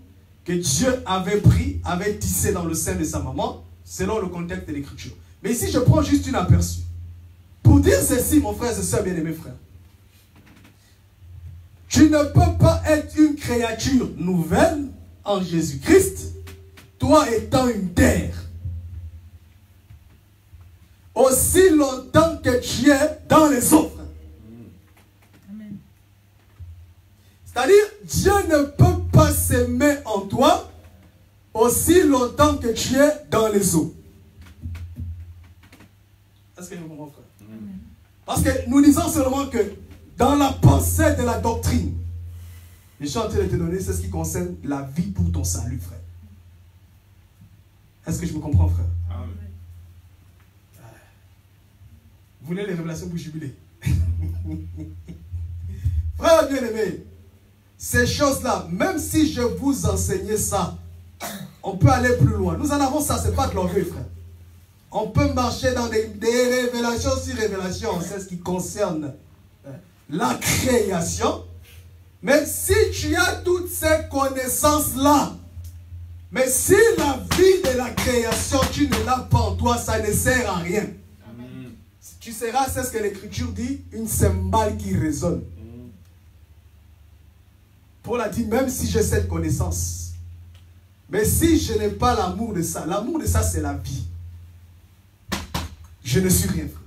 que Dieu avait pris, avait tissé dans le sein de sa maman, selon le contexte de l'écriture. Mais ici, je prends juste une aperçu. Pour dire ceci, mon frère et soeur bien-aimés frères, tu ne peux pas être une créature nouvelle en Jésus-Christ, toi étant une terre. Aussi longtemps que tu es dans les eaux. C'est-à-dire, Dieu ne peut pas s'aimer en toi aussi longtemps que tu es dans les eaux. Est-ce que vous comprenez, frère? Parce que nous disons seulement que dans la pensée de la doctrine, je suis en train de te donner, c'est ce qui concerne la vie pour ton salut, frère. Est-ce que je me comprends, frère? Amen. Vous voulez les révélations pour jubiler? Frère bien-aimé, ces choses-là, même si je vous enseignais ça, on peut aller plus loin. Nous en avons ça, ce n'est pas de l'orgueil, frère. On peut marcher dans des révélations sur révélations, c'est ce qui concerne la création. Mais si tu as toutes ces connaissances-là, mais si la vie de la création, tu ne l'as pas en toi, ça ne sert à rien. Amen. Tu seras, c'est ce que l'Écriture dit, une cymbale qui résonne. Paul a dit, même si j'ai cette connaissance, mais si je n'ai pas l'amour de ça c'est la vie. Je ne suis rien, frère.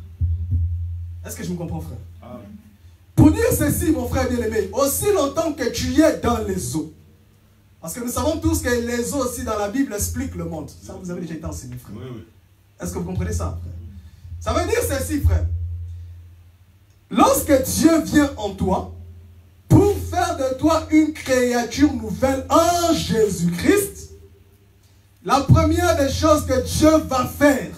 Est-ce que je me comprends, frère? Amen. Pour dire ceci, mon frère bien-aimé, aussi longtemps que tu es dans les eaux, parce que nous savons tous que les eaux aussi dans la Bible expliquent le monde. Ça, vous avez déjà été enseigné, frère. Oui, oui. Est-ce que vous comprenez ça, frère? Ça veut dire ceci, frère. Lorsque Dieu vient en toi, pour faire de toi une créature nouvelle en Jésus-Christ, la première des choses que Dieu va faire,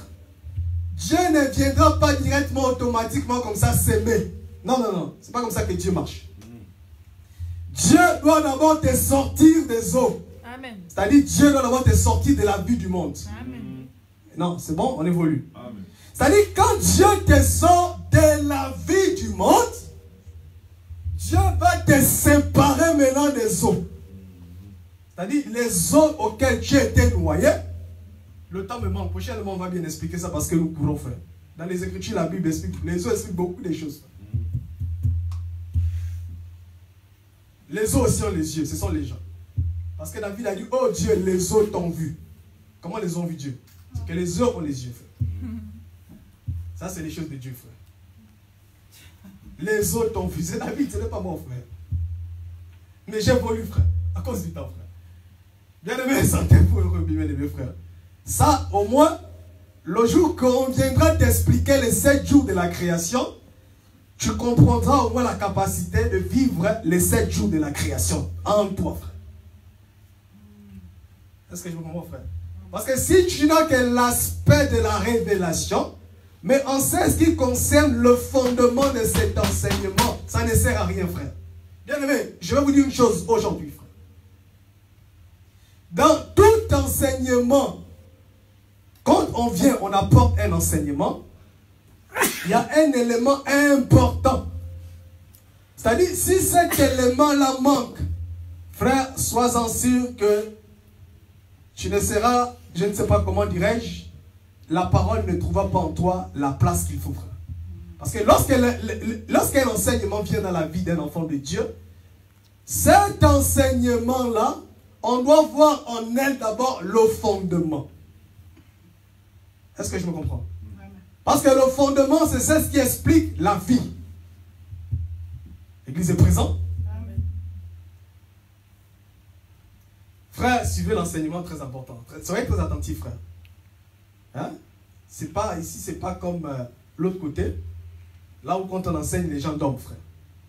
Dieu ne viendra pas directement, automatiquement comme ça s'aimer. Non, non, non. C'est pas comme ça que Dieu marche. Dieu doit d'abord te sortir des eaux. C'est-à-dire Dieu doit d'abord te sortir de la vie du monde. Amen. Non, c'est bon, on évolue. C'est-à-dire quand Dieu te sort de la vie du monde, Dieu va te séparer maintenant des eaux. C'est-à-dire les eaux auxquelles tu étais noyé. Le temps me manque. Prochainement, on va bien expliquer ça parce que nous pourrons faire. Dans les Écritures, la Bible explique. Les eaux expliquent beaucoup de choses. Les eaux aussi ont les yeux, ce sont les gens. Parce que David a dit, oh Dieu, les eaux t'ont vu. Comment les ont vu Dieu? C'est que les eaux ont les yeux, frère. Ça, c'est les choses de Dieu, frère. Les eaux t'ont vu. C'est David, ce n'est pas moi, frère. Mais j'ai voulu, frère, à cause du temps, frère. Bien-aimé, sentez-vous heureux, bien-aimé, frère. Ça, au moins, le jour qu'on viendra t'expliquer les 7 jours de la création, tu comprendras au moins la capacité de vivre les 7 jours de la création en toi, frère. Est-ce que je vous comprends, frère? Parce que si tu n'as que l'aspect de la révélation, mais en ce qui concerne le fondement de cet enseignement, ça ne sert à rien, frère. Bien aimé, je vais vous dire une chose aujourd'hui, frère. Dans tout enseignement, quand on vient, on apporte un enseignement, il y a un élément important. C'est-à-dire, si cet élément-là manque, frère, sois-en sûr que tu ne seras, je ne sais pas comment dirais-je, la parole ne trouvera pas en toi la place qu'il faut, frère. Parce que lorsqu'un enseignement vient dans la vie d'un enfant de Dieu, cet enseignement-là, on doit voir en elle d'abord le fondement. Est-ce que je me comprends? Parce que le fondement, c'est ce qui explique la vie. L'Église est présente. Frère, suivez l'enseignement très important. Soyez très attentifs, frère. Hein? C'est pas, ici, c'est pas comme l'autre côté. Là où quand on enseigne, les gens dorment, frère.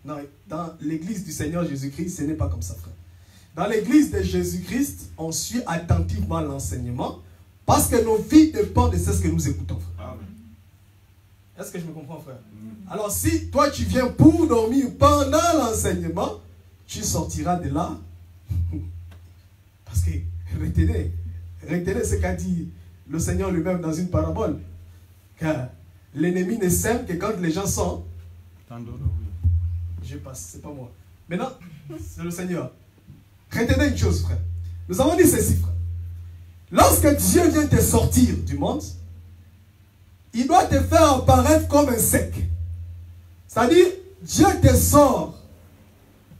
Non, dans l'église du Seigneur Jésus-Christ, ce n'est pas comme ça, frère. Dans l'église de Jésus-Christ, on suit attentivement l'enseignement parce que nos vies dépendent de ce que nous écoutons, frère. Est-ce que je me comprends, frère? Alors, si toi, tu viens pour dormir pendant l'enseignement, tu sortiras de là. Parce que, retenez ce qu'a dit le Seigneur lui-même dans une parabole. Car l'ennemi ne sème que quand les gens sont... Je passe, c'est pas moi. Maintenant, c'est le Seigneur. Retenez une chose, frère. Nous avons dit ceci, frère. Lorsque Dieu vient te sortir du monde, il doit te faire apparaître comme un sec. C'est-à-dire, Dieu te sort.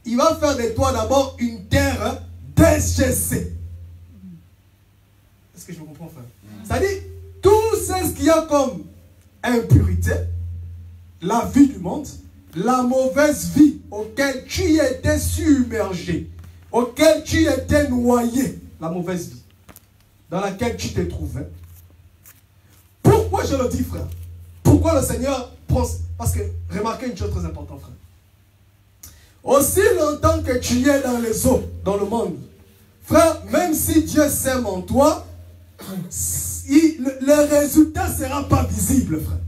Il va faire de toi d'abord une terre déchaissée. Est-ce que je me comprends, frère? C'est-à-dire, tout ce qu'il y a comme impurité, la vie du monde, la mauvaise vie auquel tu étais submergé, auquel tu étais noyé, la mauvaise vie dans laquelle tu te trouvais. Pourquoi je le dis, frère? Pourquoi le Seigneur prend... Parce que, remarquez une chose très importante, frère. Aussi longtemps que tu es dans les eaux, dans le monde, frère, même si Dieu sème en toi, le résultat ne sera pas visible, frère.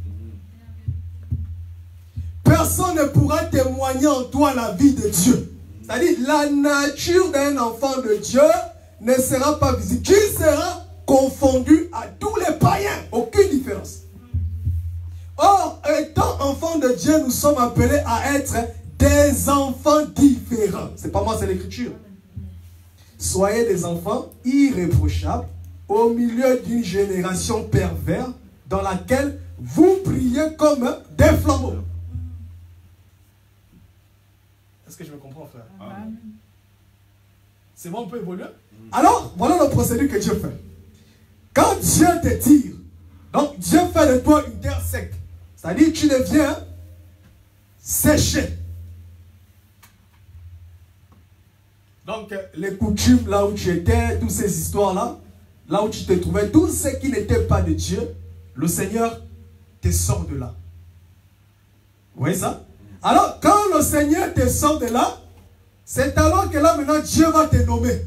Personne ne pourra témoigner en toi la vie de Dieu. C'est-à-dire, la nature d'un enfant de Dieu ne sera pas visible. Tu seras confondu à tous les païens. Aucune différence. Or, étant enfant de Dieu, nous sommes appelés à être des enfants différents. C'est pas moi, c'est l'Écriture. Soyez des enfants irréprochables au milieu d'une génération perverse dans laquelle vous brillez comme des flambeaux. Est-ce que je me comprends, frère? C'est bon, on peut évoluer? Alors, voilà le procédé que Dieu fait. Quand Dieu te tire, donc Dieu fait de toi une terre sec. C'est-à-dire que tu deviens séché. Donc, les coutumes, là où tu étais, toutes ces histoires-là, là où tu te trouvais, tout ce qui n'était pas de Dieu, le Seigneur te sort de là. Vous voyez ça? Alors, quand le Seigneur te sort de là, c'est alors que là, maintenant, Dieu va te nommer.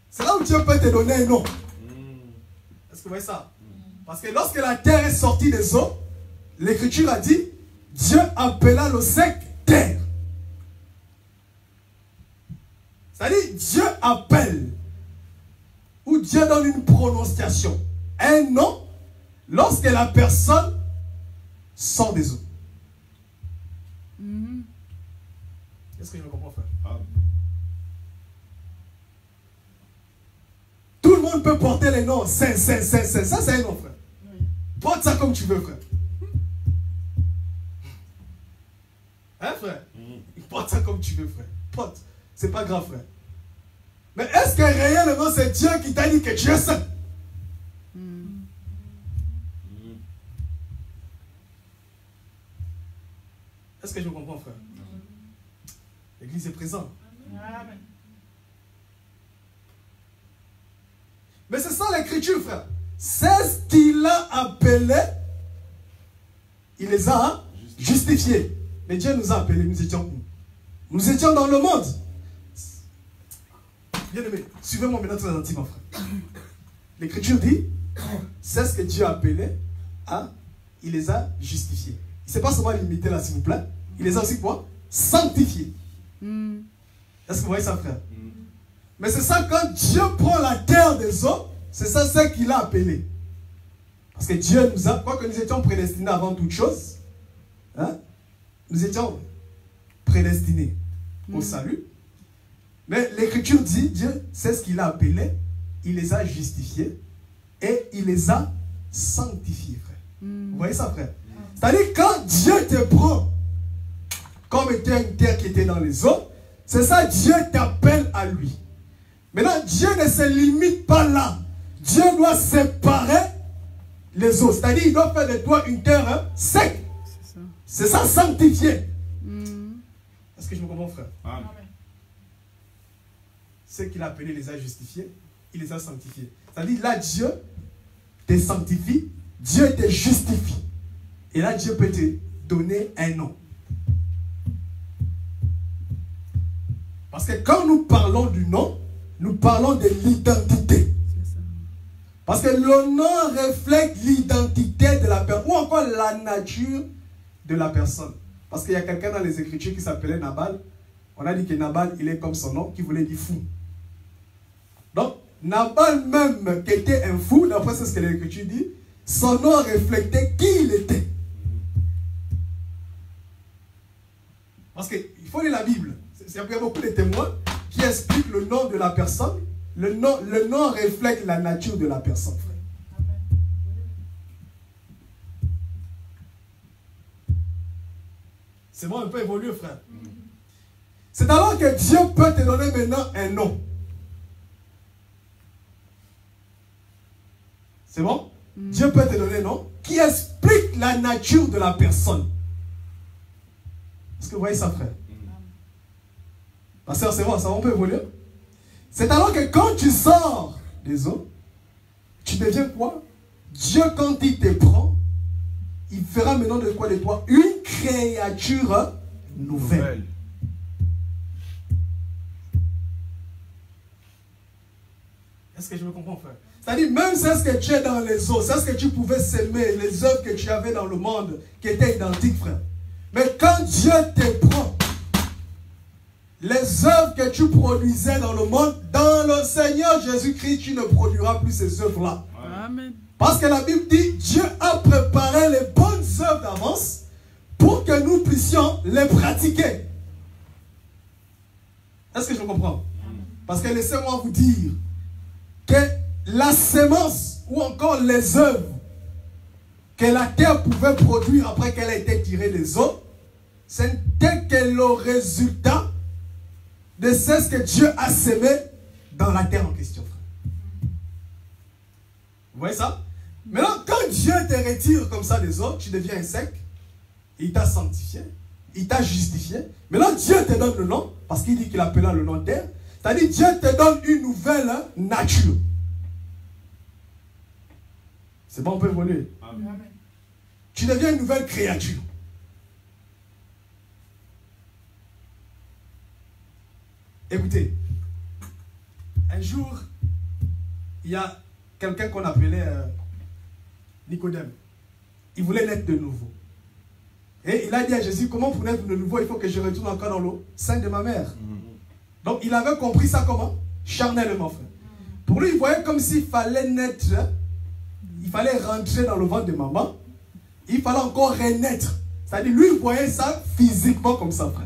C'est là où Dieu peut te donner un nom. Est-ce que vous voyez ça? Parce que lorsque la terre est sortie des eaux, l'Écriture a dit, Dieu appela le sec terre. C'est-à-dire, Dieu appelle, ou Dieu donne une prononciation, un nom, lorsque la personne sort des eaux. Est-ce que je me comprends, frère? Tout le monde peut porter les noms saint. Ça, c'est un nom, frère. Porte ça comme tu veux, frère. Hein, frère? Porte ça comme tu veux, frère. Porte. C'est pas grave, frère. Mais est-ce que réellement c'est Dieu qui t'a dit que tu es saint? Est-ce que je comprends, frère? L'église est présente. Amen. Mais c'est ça l'écriture, frère. C'est ce qu'il a appelé. Il les a justifiés. Mais Dieu nous a appelés, nous étions où? Nous étions dans le monde. Bien aimé, suivez-moi maintenant très attentivement, frère. L'écriture dit, c'est ce que Dieu a appelé, hein? Il les a justifiés. Il ne s'est pas seulement limité là, s'il vous plaît. Il les a aussi quoi? Sanctifiés. Est-ce que vous voyez ça, frère? Mais c'est ça, quand Dieu prend la terre des hommes, c'est ça ce qu'il a appelé. Parce que Dieu nous a, quoique nous étions prédestinés avant toute chose, hein, nous étions prédestinés au salut. Mais l'écriture dit, Dieu, c'est ce qu'il a appelé, il les a justifiés et il les a sanctifiés, frère. Vous voyez ça, frère? C'est-à-dire, quand Dieu te prend comme étant une terre qui était dans les eaux, c'est ça, Dieu t'appelle à lui. Maintenant, Dieu ne se limite pas là. Dieu doit séparer les eaux. C'est-à-dire, il doit faire de toi une terre sec. C'est ça, sanctifier. Est-ce que je me comprends, frère? Amen. Ce qu'il a appelé les a justifiés, il les a sanctifiés. C'est-à-dire, là, Dieu te sanctifie, Dieu te justifie. Et là, Dieu peut te donner un nom. Parce que quand nous parlons du nom, nous parlons de l'identité. Parce que le nom reflète l'identité de la personne, ou encore la nature de la personne. Parce qu'il y a quelqu'un dans les Écritures qui s'appelait Nabal. On a dit que Nabal, il est comme son nom, qui voulait dire fou. Donc, Nabal même, qui était un fou, d'après ce que l'Écriture dit, son nom reflétait qui il était. Parce qu'il faut lire la Bible. Il y a beaucoup de témoins qui expliquent le nom de la personne. Le nom reflète la nature de la personne, frère. C'est bon, on peut évoluer, frère. C'est alors que Dieu peut te donner maintenant un nom. C'est bon? Dieu peut te donner un nom qui explique la nature de la personne. Est-ce que vous voyez ça, frère? Pasteur, c'est bon, ça on peut évoluer. C'est alors que quand tu sors des eaux, tu deviens quoi? Dieu, quand il te prend, il fera maintenant de quoi de toi? Une créature nouvelle. Est-ce que je me comprends, frère? C'est-à-dire, même c'est ce que tu es dans les eaux, c'est ce que tu pouvais s'aimer, les œuvres que tu avais dans le monde qui étaient identiques, frère. Mais quand Dieu te prend, les œuvres que tu produisais dans le monde, dans le Seigneur Jésus-Christ, tu ne produiras plus ces œuvres-là. Amen. Parce que la Bible dit, Dieu a préparé les bonnes œuvres d'avance pour que nous puissions les pratiquer. Est-ce que je comprends? Parce que laissez-moi vous dire que la sémence ou encore les œuvres que la terre pouvait produire après qu'elle a été tirée des eaux, ce n'était que le résultat de ce que Dieu a sémé dans la terre en question, frère. Vous voyez ça? Maintenant, quand Dieu te retire comme ça des eaux, tu deviens un sec. Il t'a sanctifié. Il t'a justifié. Maintenant, Dieu te donne le nom, parce qu'il dit qu'il appela le nom terre. C'est-à-dire, Dieu te donne une nouvelle nature. C'est bon, on peut évoluer. Amen. Tu deviens une nouvelle créature. Écoutez, un jour, il y a quelqu'un qu'on appelait Nicodème. Il voulait naître de nouveau. Et il a dit à Jésus, comment pour naître de nouveau, il faut que je retourne encore dans le sein de ma mère. Donc il avait compris ça comment? Charnellement, frère. Pour lui, il voyait comme s'il fallait naître, il fallait rentrer dans le ventre de maman, il fallait encore renaître. C'est-à-dire, lui, il voyait ça physiquement comme ça, frère.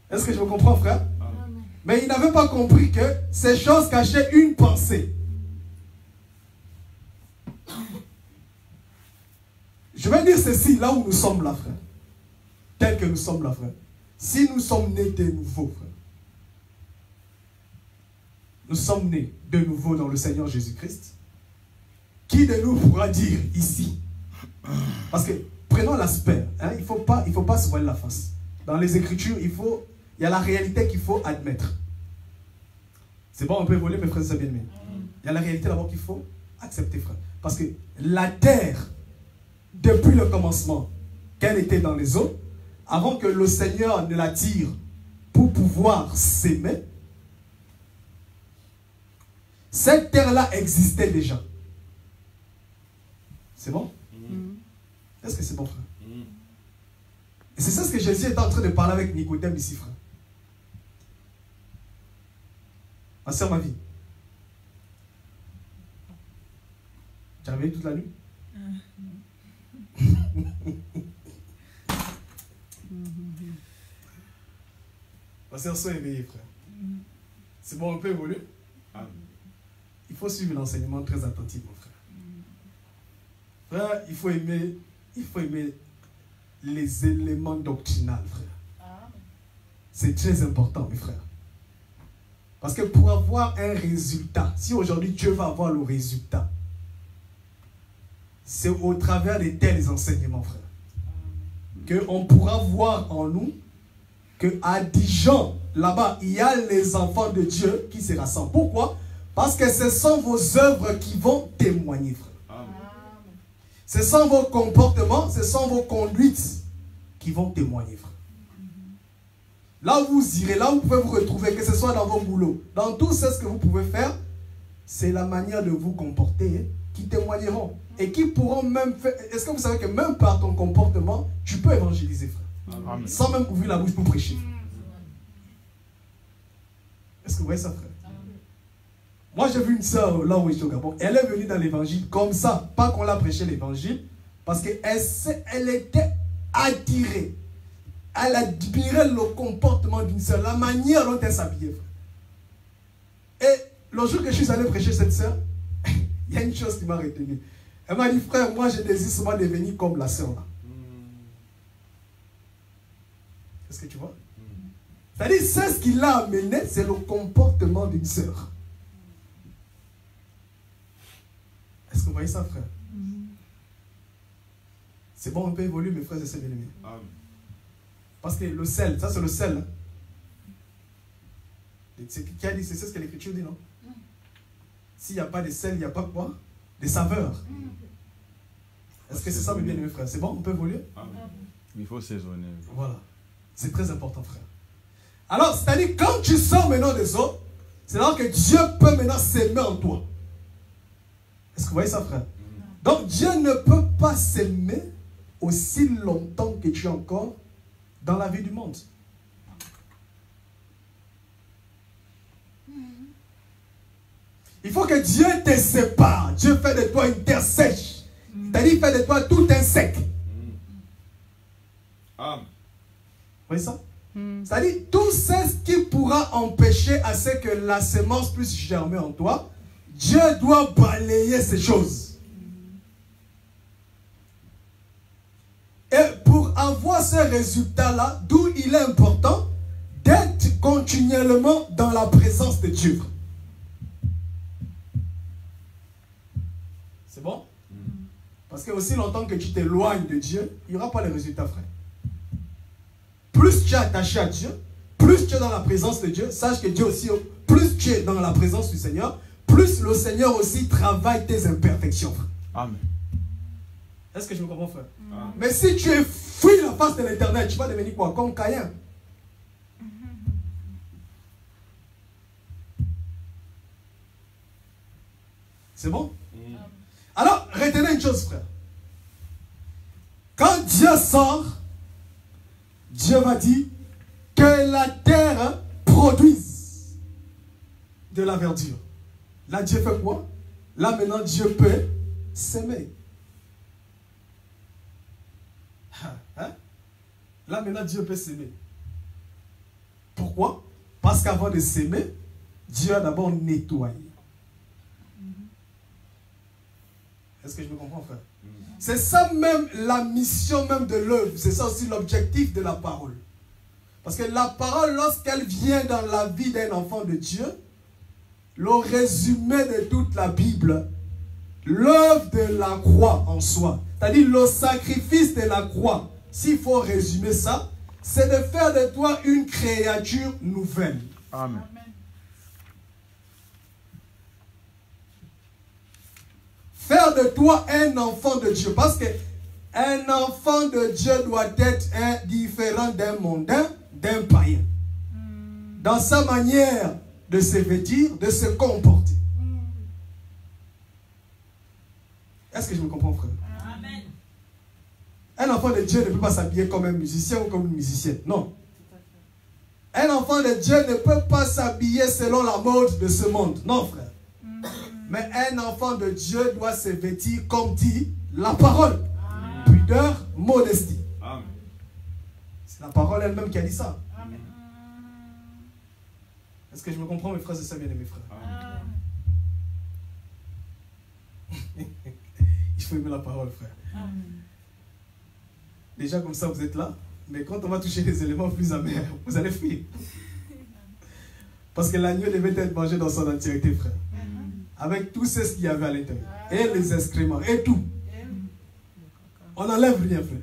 Est-ce que je me comprends, frère? Amen. Mais il n'avait pas compris que ces choses cachaient une pensée. Je vais dire ceci, là où nous sommes là, frère. tels que nous sommes là, frère, si nous sommes nés de nouveau, frère, nous sommes nés de nouveau dans le Seigneur Jésus-Christ, qui de nous pourra dire ici? Parce que, prenons l'aspect, hein, il faut pas se voiler la face. Dans les Écritures, il y a la réalité qu'il faut admettre. C'est bon, on peut évoluer, mes frères et sœurs bien-aimés. Il y a la réalité d'abord qu'il faut accepter, frère. Parce que la terre, depuis le commencement, qu'elle était dans les eaux, avant que le Seigneur ne la tire pour pouvoir s'aimer, cette terre-là existait déjà. C'est bon? Est-ce que c'est bon, frère? Et c'est ça ce que Jésus est en train de parler avec Nicodème ici, frère. Ma soeur, ma vie. Tu as réveillé toute la nuit? Ma soeur, sois éveillée, frère. C'est bon, on peut évoluer? Il faut suivre l'enseignement très attentivement, frère. Frère, il faut aimer les éléments doctrinaux, frère. C'est très important, mes frères. Parce que pour avoir un résultat, si aujourd'hui Dieu va avoir le résultat, c'est au travers de tels enseignements, frère, qu'on pourra voir en nous qu'à Dijon, là-bas, il y a les enfants de Dieu qui se rassemblent. Pourquoi? Parce que ce sont vos œuvres qui vont témoigner, frère. Ce sont vos comportements, ce sont vos conduites qui vont témoigner, frère. Là où vous irez, là où vous pouvez vous retrouver, que ce soit dans vos boulots, dans tout ce que vous pouvez faire, c'est la manière de vous comporter qui témoigneront. Et qui pourront même faire... Est-ce que vous savez que même par ton comportement, tu peux évangéliser, frère? Amen. Sans même ouvrir la bouche pour prêcher. Est-ce que vous voyez ça, frère? Moi, j'ai vu une sœur là où j'étais au Gabon. Elle est venue dans l'évangile comme ça. Pas qu'on l'a prêché l'évangile. Parce qu'elle était attirée. Elle admirait le comportement d'une sœur. La manière dont elle s'habillait. Et le jour que je suis allé prêcher cette sœur, il y a une chose qui m'a retenu. Elle m'a dit, frère, moi je désire seulement devenir comme la sœur là. Est-ce que tu vois? C'est-à-dire, c'est ce qui l'a amené, c'est le comportement d'une sœur. Est-ce que vous voyez ça, frère? C'est bon, on peut évoluer, mes frères et sœurs bien-aimés. Parce que le sel, ça c'est le sel. Qui a dit, c'est ce que l'Écriture dit, non? S'il n'y a pas de sel, il n'y a pas quoi? Des saveurs. Est-ce que c'est ça, mes bien-aimés frères? C'est bon, on peut évoluer? Il faut saisonner. Voilà. C'est très important, frère. Alors, c'est-à-dire, quand tu sors maintenant des eaux, c'est là que Dieu peut maintenant s'aimer en toi. Est-ce que vous voyez ça, frère? Donc, Dieu ne peut pas s'aimer aussi longtemps que tu es encore dans la vie du monde. Il faut que Dieu te sépare. Dieu fait de toi une terre sèche. C'est-à-dire, il fait de toi tout un sec. Vous voyez ça? C'est-à-dire, tout ce qui pourra empêcher à ce que la semence puisse germer en toi, Dieu doit balayer ces choses. Et pour avoir ce résultat-là, d'où il est important d'être continuellement dans la présence de Dieu. C'est bon? Parce que aussi longtemps que tu t'éloignes de Dieu, il n'y aura pas les résultats, frère. Plus tu es attaché à Dieu, plus tu es dans la présence de Dieu, sache que Dieu aussi, plus tu es dans la présence du Seigneur, plus le Seigneur aussi travaille tes imperfections, frère. Amen. Est-ce que je me comprends, frère? Amen. Mais si tu es fuis la face de l'Éternel, tu vas devenir quoi? Comme Caïn. C'est bon? Alors, retenez une chose, frère. Quand Dieu sort, Dieu va dire que la terre produise de la verdure. Là, Dieu fait quoi? Là, maintenant, Dieu peut s'aimer. Hein? Là, maintenant, Dieu peut s'aimer. Pourquoi? Parce qu'avant de s'aimer, Dieu a d'abord nettoyé. Est-ce que je me comprends, frère? C'est ça même la mission même de l'œuvre. C'est ça aussi l'objectif de la parole. Parce que la parole, lorsqu'elle vient dans la vie d'un enfant de Dieu, le résumé de toute la Bible, l'œuvre de la croix en soi, c'est-à-dire le sacrifice de la croix, s'il faut résumer ça, c'est de faire de toi une créature nouvelle. Amen. Faire de toi un enfant de Dieu. Parce que un enfant de Dieu doit être différent d'un mondain, d'un païen. Dans sa manière de se vêtir, de se comporter. Est-ce que je me comprends, frère? Amen. Un enfant de Dieu ne peut pas s'habiller comme un musicien ou comme une musicienne. Non. Un enfant de Dieu ne peut pas s'habiller selon la mode de ce monde. Non, frère. Mais un enfant de Dieu doit se vêtir comme dit la parole. Pudeur, modestie. C'est la parole elle-même qui a dit ça. Est-ce que je me comprends, mes frères et sœurs bien-aimés, frères? Il faut aimer la parole, frère. Déjà comme ça, vous êtes là. Mais quand on va toucher les éléments plus amers, vous allez fuir. Parce que l'agneau devait être mangé dans son entièreté, frère. Avec tout ce qu'il y avait à l'intérieur. Et les excréments, et tout. On n'enlève rien, frère.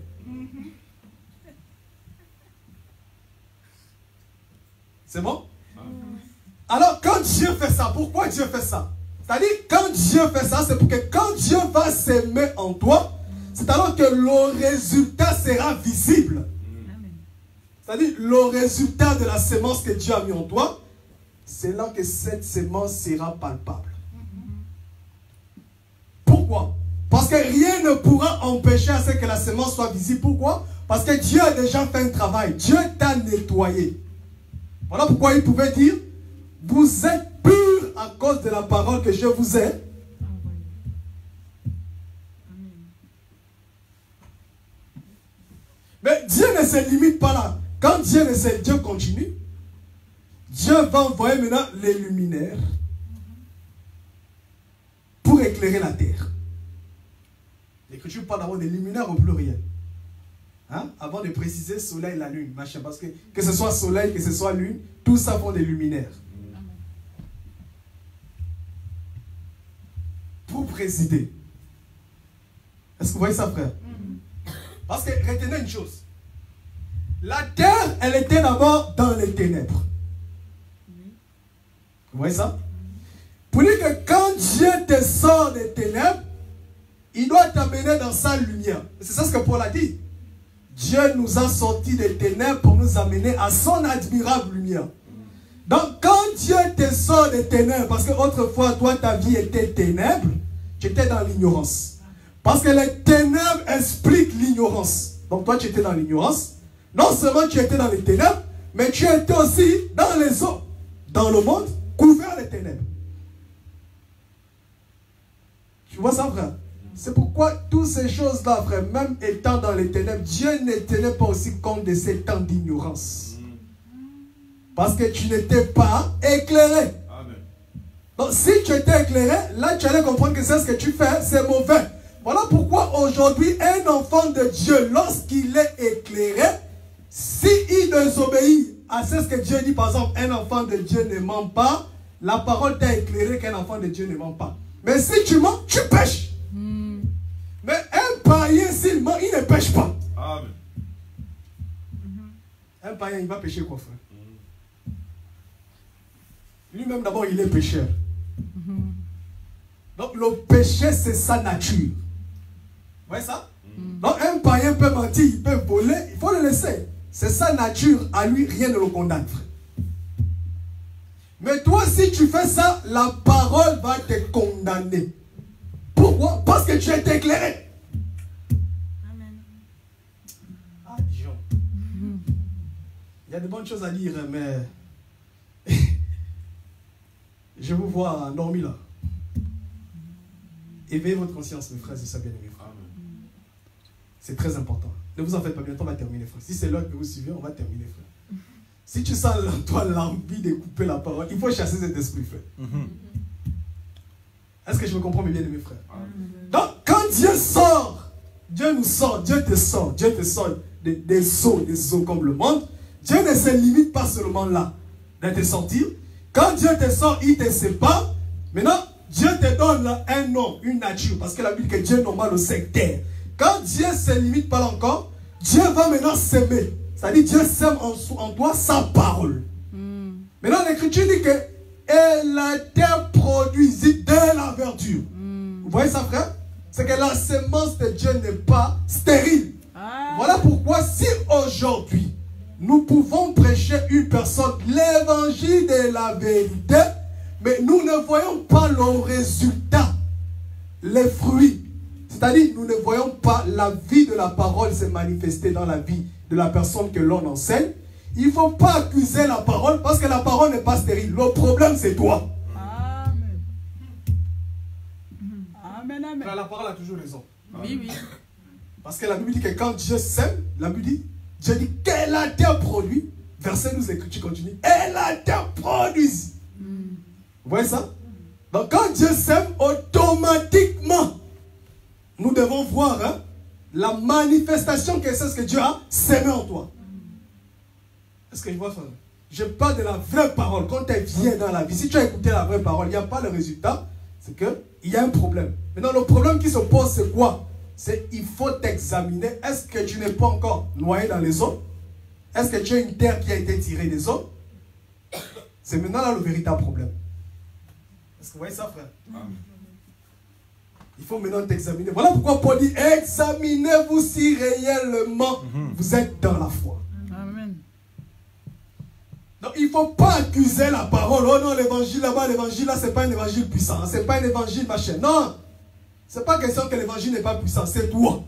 C'est bon? Alors, quand Dieu fait ça, pourquoi Dieu fait ça? C'est-à-dire, quand Dieu fait ça, c'est pour que quand Dieu va s'aimer en toi, c'est alors que le résultat sera visible. C'est-à-dire, le résultat de la sémence que Dieu a mis en toi, c'est là que cette sémence sera palpable. Pourquoi? Parce que rien ne pourra empêcher à ce que la sémence soit visible. Pourquoi? Parce que Dieu a déjà fait un travail. Dieu t'a nettoyé. Voilà pourquoi il pouvait dire, vous êtes purs à cause de la parole que je vous ai. Mais Dieu ne se limite pas là. Quand Dieu continue, Dieu va envoyer maintenant les luminaires pour éclairer la terre. L'Écriture parle d'abord des luminaires au pluriel. Hein? Avant de préciser soleil et la lune, machin, parce que ce soit soleil, que ce soit lune, tout ça font des luminaires. Pour présider. Est-ce que vous voyez ça, frère? Parce que retenez une chose. La terre, elle était d'abord dans les ténèbres. Vous voyez ça? Pour dire que quand Dieu te sort des ténèbres, il doit t'amener dans sa lumière. C'est ça ce que Paul a dit. Dieu nous a sortis des ténèbres pour nous amener à son admirable lumière. Donc quand Dieu te sort des ténèbres, parce que autrefois toi ta vie était ténèbres, tu étais dans l'ignorance. Parce que les ténèbres expliquent l'ignorance. Donc toi tu étais dans l'ignorance. Non seulement tu étais dans les ténèbres, mais tu étais aussi dans les eaux, dans le monde, couvert de ténèbres. Tu vois ça, frère? C'est pourquoi toutes ces choses-là, frère, même étant dans les ténèbres, Dieu ne tenait pas aussi compte de ces temps d'ignorance. Parce que tu n'étais pas éclairé. Amen. Donc si tu étais éclairé, là tu allais comprendre que c'est ce que tu fais, c'est mauvais. Voilà pourquoi aujourd'hui, un enfant de Dieu, lorsqu'il est éclairé, s'il désobéit à ce que Dieu dit, par exemple, un enfant de Dieu ne ment pas, la parole t'a éclairé qu'un enfant de Dieu ne ment pas. Mais si tu mens, tu pêches. Mais un païen, s'il ment, il ne pêche pas. Amen. Un païen, il va pécher quoi, frère? Lui-même, d'abord, il est pécheur. Donc, le péché, c'est sa nature. Vous voyez ça? Donc, un païen peut mentir, il peut voler, il faut le laisser. C'est sa nature, à lui, rien ne le condamne, frère. Mais toi, si tu fais ça, la parole va te condamner. Pourquoi? Parce que tu es éclairé. Amen. Ah, Dijon. Il y a de bonnes choses à dire, mais je vous vois endormi là. Éveillez votre conscience, mes frères et sœurs bien-aimés. C'est très important. Ne vous en faites pas, bientôt on va terminer, frère. Si c'est l'heure que vous suivez, on va terminer, frère. Si tu sens en toi l'envie de couper la parole, il faut chasser cet esprit, frère. Est-ce que je me comprends, mes bien-aimés frères? Donc, quand Dieu sort Dieu nous sort, Dieu te sort des eaux comme le monde. Dieu ne se limite pas seulement là, de te sortir. Quand Dieu te sort, il te sépare. Maintenant, Dieu te donne là un nom, une nature. Parce que la Bible dit que Dieu normal le secteur. Quand Dieu ne se limite pas encore, Dieu va maintenant s'aimer. C'est-à-dire Dieu sème en toi sa parole. Maintenant, l'Écriture dit que et la terre produisit de la verdure. Vous voyez ça, frère? C'est que la semence de Dieu n'est pas stérile. Voilà pourquoi si aujourd'hui, nous pouvons prêcher une personne l'évangile de la vérité, mais nous ne voyons pas le résultat, les fruits. C'est-à-dire, nous ne voyons pas la vie de la parole se manifester dans la vie de la personne que l'on enseigne. Il ne faut pas accuser la parole parce que la parole n'est pas stérile. Le problème, c'est toi. Amen. Amen, amen. La parole a toujours raison. Oui, oui. Parce que la Bible dit que quand Dieu sème, la Bible dit, Dieu dit que la terre produit. Verset 12, l'Écriture continue. Et la terre produit. Vous voyez ça? Donc quand Dieu sème, automatiquement, nous devons voir la manifestation que c'est ce que Dieu a sémé en toi. Est-ce que je vois ça? Je parle de la vraie parole. Quand elle vient dans la vie, si tu as écouté la vraie parole, il n'y a pas le résultat, c'est qu'il y a un problème. Maintenant, le problème qui se pose, c'est quoi? C'est qu'il faut t'examiner. Est-ce que tu n'es pas encore noyé dans les eaux? Est-ce que tu as une terre qui a été tirée des eaux? C'est maintenant là le véritable problème. Est-ce que vous voyez ça, frère? Amen. Il faut maintenant t'examiner. Voilà pourquoi Paul dit, examinez-vous si réellement vous êtes dans la foi. Amen. Donc il ne faut pas accuser la parole. Oh non, l'évangile là-bas, l'évangile là, ce n'est pas un évangile puissant. Ce n'est pas un évangile machin. Non. Ce n'est pas question que l'évangile n'est pas puissant. C'est toi.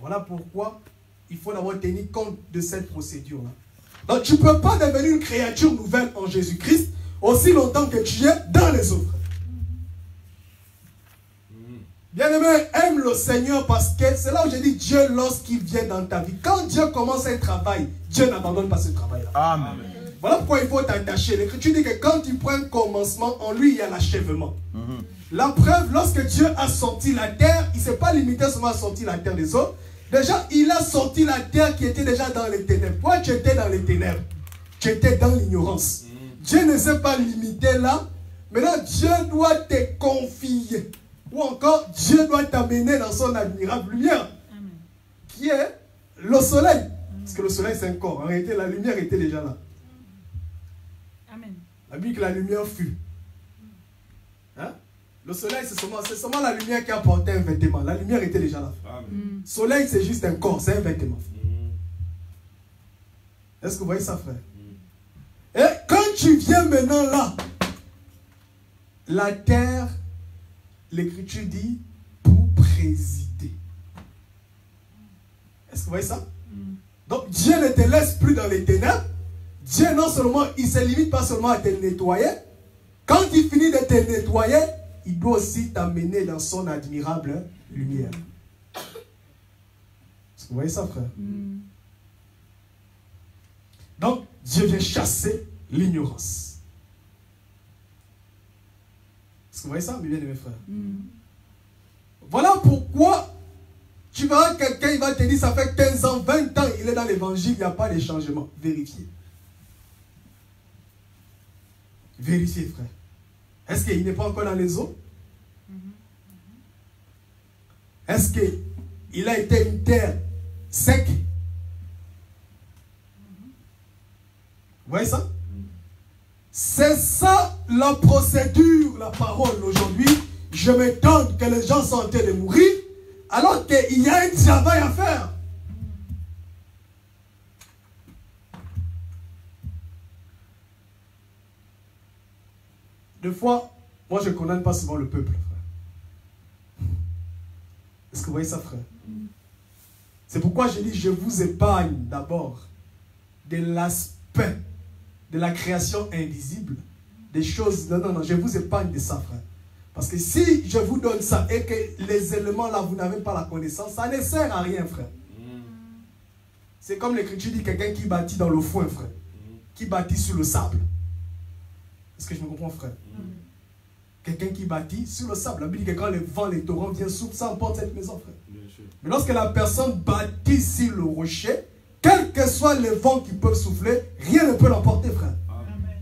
Voilà pourquoi il faut d'abord tenir compte de cette procédure-là. Donc tu ne peux pas devenir une créature nouvelle en Jésus-Christ aussi longtemps que tu es dans les autres. Bien-aimé, aime le Seigneur parce que c'est là où j'ai dit Dieu lorsqu'il vient dans ta vie. Quand Dieu commence un travail, Dieu n'abandonne pas ce travail-là. Amen. Voilà pourquoi il faut t'attacher. L'Écriture dit que quand tu prends un commencement, en lui il y a l'achèvement. La preuve, lorsque Dieu a sorti la terre, il ne s'est pas limité seulement à sortir la terre des eaux. Déjà, il a sorti la terre qui était déjà dans les ténèbres. Toi, tu étais dans les ténèbres. Tu étais dans l'ignorance. Dieu ne s'est pas limité là. Maintenant, Dieu doit te confier. Ou encore, Dieu doit t'amener dans son admirable lumière. Amen. Qui est le soleil. Amen. Parce que le soleil, c'est un corps. En réalité, la lumière était déjà là. Amen. La Bible dit que la lumière fut. Hein? Le soleil, c'est seulement la lumière qui a porté un vêtement. La lumière était déjà là. Amen. Soleil, c'est juste un corps, c'est un vêtement. Est-ce que vous voyez ça, frère? Et quand tu viens maintenant là, la terre, l'Écriture dit, pour présider. Est-ce que vous voyez ça? Donc Dieu ne te laisse plus dans les ténèbres. Dieu non seulement, il ne se limite pas seulement à te nettoyer. Quand il finit de te nettoyer, il doit aussi t'amener dans son admirable lumière. Est-ce que vous voyez ça, frère? Donc, Dieu vient chasser l'ignorance. Est-ce que vous voyez ça, mes bien-aimés frères? Voilà pourquoi tu verras quelqu'un, il va te dire, ça fait 15 ans, 20 ans, il est dans l'évangile, il n'y a pas de changement. Vérifiez. Vérifiez, frère. Est-ce qu'il n'est pas encore dans les eaux? Est-ce qu'il a été une terre sec? Vous voyez ça? C'est ça la procédure, la parole aujourd'hui. Je m'étonne que les gens sont en train de mourir alors qu'il y a un travail à faire. Des fois, moi je ne connais pas souvent le peuple, frère. Est-ce que vous voyez ça, frère? C'est pourquoi je dis, je vous épargne d'abord de l'aspect de la création invisible, des choses. Non, je vous épargne de ça, frère. Parce que si je vous donne ça et que les éléments là, vous n'avez pas la connaissance, ça ne sert à rien, frère. C'est comme l'Écriture dit, quelqu'un qui bâtit dans le foin, frère. Qui bâtit sur le sable. Est-ce que je me comprends, frère? quelqu'un qui bâtit sur le sable. La Bible dit que quand les vents, les torrents viennent souffler, ça emporte cette maison, frère. Bien sûr. Mais lorsque la personne bâtit sur le rocher, quels que soient les vents qui peuvent souffler, rien ne peut l'emporter, frère. Amen.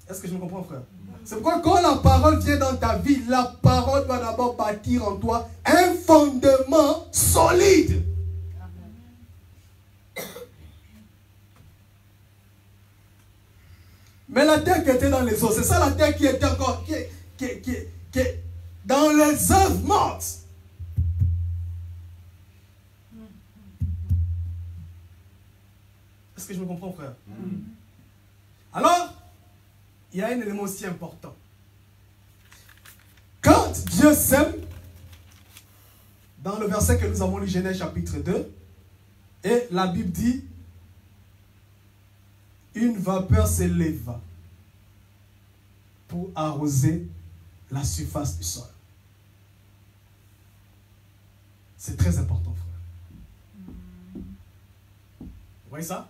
Est-ce que je me comprends, frère? C'est pourquoi quand la parole vient dans ta vie, la parole doit d'abord bâtir en toi un fondement solide. Mais la terre qui était dans les eaux, c'est ça la terre qui était encore qui est dans les œuvres mortes. Est-ce que je me comprends, frère? Alors, il y a un élément aussi important. Quand Dieu sème, dans le verset que nous avons lu, Genèse chapitre 2, et la Bible dit, une vapeur s'élève pour arroser la surface du sol. C'est très important, frère. Vous voyez ça?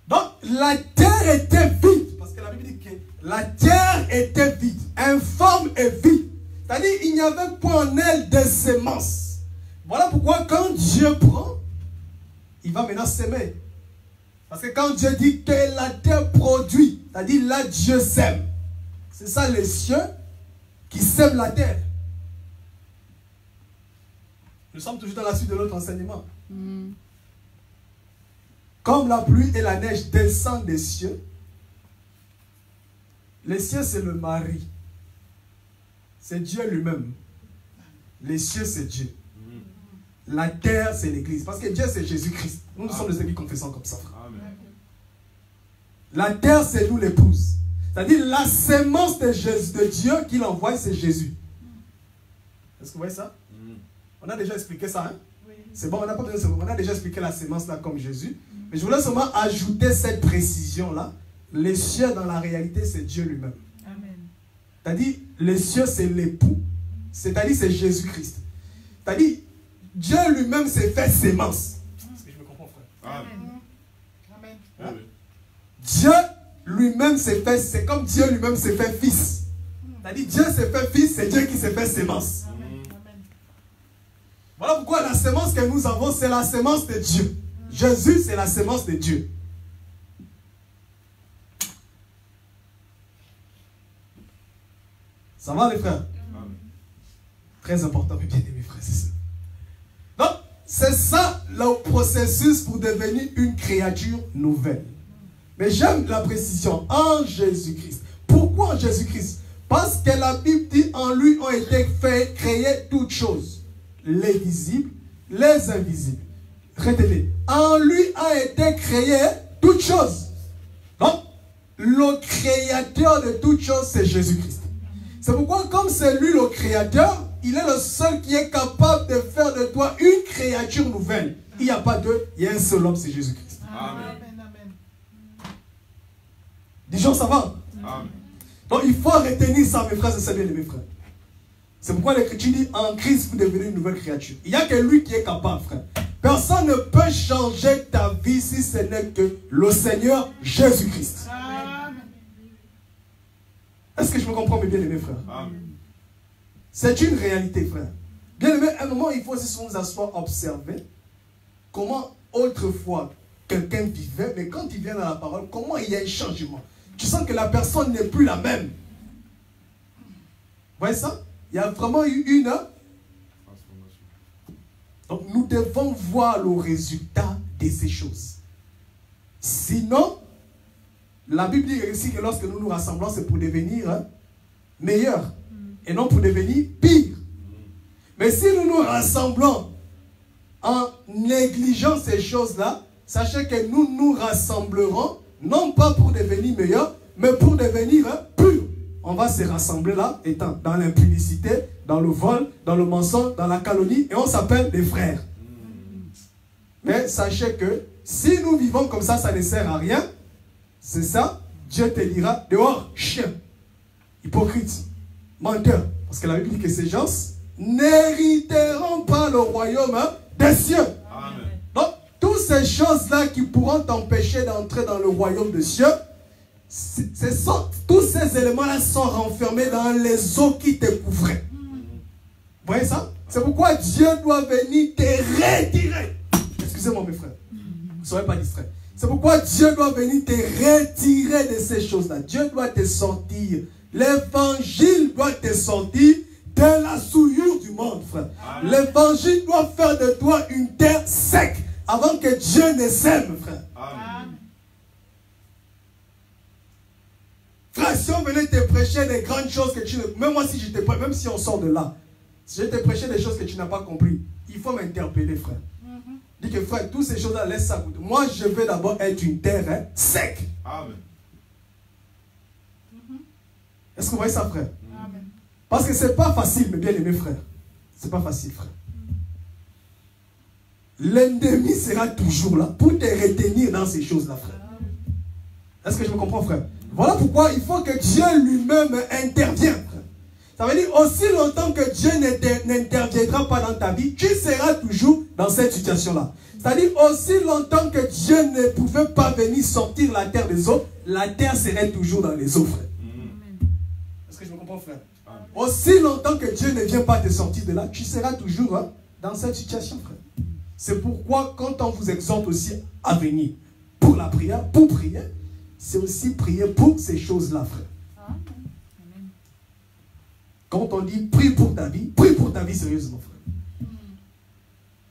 Donc, la terre était vide. Parce que la Bible dit que la terre était vide. Informe et vide. C'est-à-dire, il n'y avait point en elle de semences. Voilà pourquoi quand Dieu prend, il va maintenant s'aimer. Parce que quand Dieu dit que la terre produit, c'est-à-dire là Dieu sème. C'est ça les cieux qui sèment la terre. Nous sommes toujours dans la suite de notre enseignement. Comme la pluie et la neige descendent des cieux, les cieux c'est le mari. C'est Dieu lui-même. Les cieux c'est Dieu. La terre c'est l'église. Parce que Dieu c'est Jésus-Christ. Nous sommes de ceux qui confessons comme ça. Amen. La terre c'est nous l'épouse. C'est-à-dire la sémence de Dieu qu'il envoie c'est Jésus. Est-ce que vous voyez ça? On a déjà expliqué ça, hein? Oui. C'est bon, on a déjà expliqué la sémence là comme Jésus. Mais je voulais seulement ajouter cette précision là. Les cieux dans la réalité c'est Dieu lui-même. Amen. C'est-à-dire les cieux c'est l'époux. C'est-à-dire c'est Jésus-Christ. C'est-à-dire Dieu lui-même s'est fait sémence. Est-ce que je me comprends, frère? Amen. Amen. Hein? Dieu lui-même s'est fait, c'est comme Dieu lui-même s'est fait fils. C'est-à-dire Dieu s'est fait fils, c'est Dieu qui s'est fait sémence. Amen. Voilà pourquoi la sémence que nous avons, c'est la sémence de Dieu. Jésus, c'est la sémence de Dieu. Ça va les frères? Amen. Très important, mes bien-aimés frères et sœurs. Donc, c'est ça le processus pour devenir une créature nouvelle. Mais j'aime la précision, en Jésus-Christ. Pourquoi en Jésus-Christ? Parce que la Bible dit, en lui ont été créées toutes choses. Les visibles, les invisibles. Retenez, en lui a été créé toutes choses. Donc, le créateur de toutes choses, c'est Jésus-Christ. C'est pourquoi, comme c'est lui le créateur, il est le seul qui est capable de faire de toi une créature nouvelle. Il n'y a pas deux, il y a un seul homme, c'est Jésus-Christ. Amen. Disons, ça va? Amen. Donc, il faut retenir ça, mes frères et sœurs, mes frères. C'est pourquoi l'Écriture dit, en Christ, vous devenez une nouvelle créature. Il n'y a que lui qui est capable, frère. Personne ne peut changer ta vie si ce n'est que le Seigneur Jésus-Christ. Est-ce que je me comprends, mes bien-aimés frères? Amen. C'est une réalité, frère. Bien-aimés, à un moment, il faut aussi nous asseoir, observer comment autrefois quelqu'un vivait, mais quand il vient dans la parole, comment il y a un changement. Tu sens que la personne n'est plus la même. Vous voyez ça? Il y a vraiment eu une... Donc nous devons voir le résultat de ces choses. Sinon, la Bible dit ici que lorsque nous nous rassemblons, c'est pour devenir meilleurs et non pour devenir pires. Mais si nous nous rassemblons en négligeant ces choses-là, sachez que nous nous rassemblerons non pas pour devenir meilleurs, mais pour devenir purs. On va se rassembler là, étant dans l'impudicité, dans le vol, dans le mensonge, dans la calomnie, et on s'appelle des frères. Mais sachez que si nous vivons comme ça, ça ne sert à rien. C'est ça, Dieu te dira, dehors, chien, hypocrite, menteur. Parce que la Bible dit que ces gens n'hériteront pas le royaume des cieux. Amen. Donc, toutes ces choses-là qui pourront t'empêcher d'entrer dans le royaume des cieux, tous ces éléments-là sont renfermés dans les eaux qui te couvraient. Vous voyez ça? C'est pourquoi Dieu doit venir te retirer. Excusez-moi mes frères. Vous ne serez pas distraits. C'est pourquoi Dieu doit venir te retirer de ces choses-là. Dieu doit te sortir. L'évangile doit te sortir de la souillure du monde, frère. L'évangile doit faire de toi une terre sec avant que Dieu ne sème, frère. Amen. Frère, si on venait te prêcher des grandes choses que tu ne... Même moi, si je te prêche, même si on sort de là, si je te prêchais des choses que tu n'as pas compris, il faut m'interpeller, frère. Dis que, frère, toutes ces choses-là, laisse ça. Moi, je veux d'abord être une terre sec. Amen. Est-ce que vous voyez ça, frère? Amen. Parce que ce n'est pas facile, mes bien-aimés frères. Ce n'est pas facile, frère. L'ennemi sera toujours là pour te retenir dans ces choses-là, frère. Est-ce que je me comprends, frère? Voilà pourquoi il faut que Dieu lui-même intervienne, frère. Ça veut dire aussi longtemps que Dieu n'interviendra pas dans ta vie, tu seras toujours dans cette situation-là. C'est-à-dire aussi longtemps que Dieu ne pouvait pas venir sortir la terre des eaux, la terre serait toujours dans les eaux, frère. Est-ce que je me comprends, frère? Aussi longtemps que Dieu ne vient pas te sortir de là, tu seras toujours dans cette situation, frère. C'est pourquoi quand on vous exhorte aussi à venir pour la prière, pour prier, c'est aussi prier pour ces choses-là, frère. Quand on dit prie pour ta vie sérieusement, frère.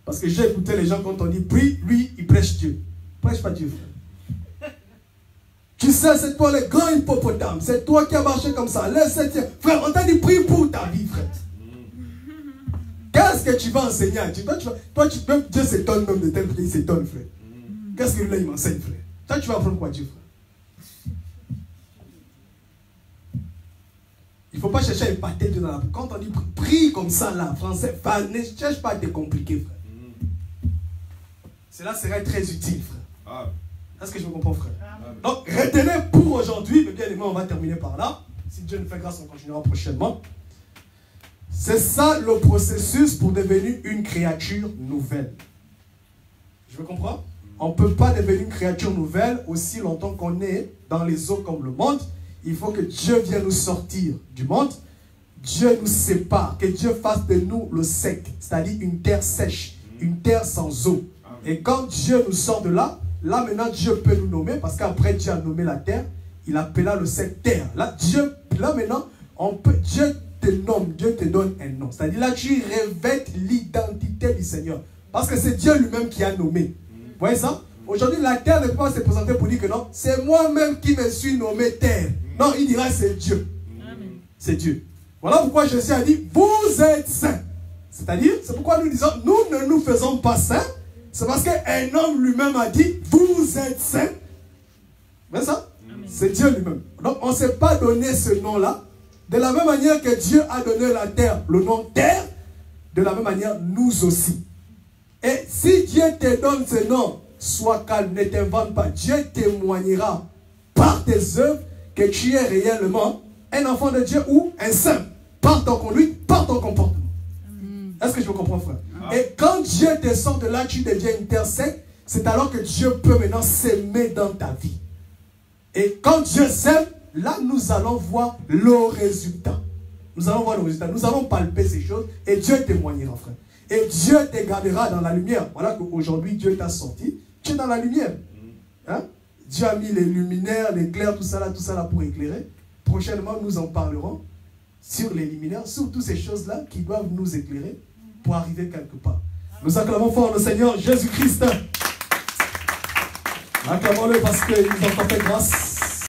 Parce que j'ai écouté les gens quand on dit prie, lui, il prêche Dieu. Il prêche pas Dieu, frère. Tu sais, c'est toi le grand hippopotame. C'est toi qui as marché comme ça. Frère, on t'a dit prie pour ta vie, frère. Qu'est-ce que tu vas enseigner à Dieu? Toi, Dieu s'étonne même de tel frère, il s'étonne, frère. Qu'est-ce que lui, là, il m'enseigne, frère? Toi, tu vas apprendre quoi, Dieu, frère? Il ne faut pas chercher à épater Dieu dans la... Quand on dit prie comme ça, là, français, ne cherche pas à te compliquer, frère. Cela serait très utile, frère. Est-ce que je me comprends, frère? Donc, retenez pour aujourd'hui, mais bien aimé, on va terminer par là. Si Dieu nous fait grâce, on continuera prochainement. C'est ça le processus pour devenir une créature nouvelle. Je me comprends? On ne peut pas devenir une créature nouvelle aussi longtemps qu'on est dans les eaux comme le monde. Il faut que Dieu vienne nous sortir du monde. Dieu nous sépare. Que Dieu fasse de nous le sec. C'est-à-dire une terre sèche. Une terre sans eau. Et quand Dieu nous sort de là, là maintenant Dieu peut nous nommer. Parce qu'après Dieu a nommé la terre, il appela le sec terre. Là maintenant, Dieu te nomme. Dieu te donne un nom. C'est-à-dire là tu revêtes l'identité du Seigneur. Parce que c'est Dieu lui-même qui a nommé. Vous voyez ça? Aujourd'hui, la terre ne peut pas se présenter pour dire que non, c'est moi-même qui me suis nommé terre. Non, il dira c'est Dieu. C'est Dieu. Voilà pourquoi Jésus a dit, vous êtes saints. C'est-à-dire, c'est pourquoi nous disons, nous ne nous faisons pas saints. C'est parce qu'un homme lui-même a dit, vous êtes saints. Vous voyez ça? C'est Dieu lui-même. Donc, on ne s'est pas donné ce nom-là. De la même manière que Dieu a donné la terre, le nom terre, de la même manière, nous aussi. Et si Dieu te donne ce nom, sois calme, ne t'invente pas. Dieu témoignera par tes œuvres que tu es réellement un enfant de Dieu ou un saint. Par ton conduite, par ton comportement. Est-ce que je me comprends, frère? Et quand Dieu te sort de là, tu deviens une terre sec. C'est alors que Dieu peut maintenant s'aimer dans ta vie. Et quand Dieu s'aime, là nous allons voir le résultat. Nous allons voir le résultat. Nous allons palper ces choses et Dieu témoignera, frère. Et Dieu te gardera dans la lumière. Voilà qu'aujourd'hui Dieu t'a sorti. Tu es dans la lumière. Hein? Dieu a mis les luminaires, l'éclair, tout ça là pour éclairer. Prochainement, nous en parlerons sur les luminaires, sur toutes ces choses-là qui doivent nous éclairer pour arriver quelque part. Nous acclamons fort le Seigneur Jésus-Christ. Acclamons-le parce qu'il nous a fait grâce.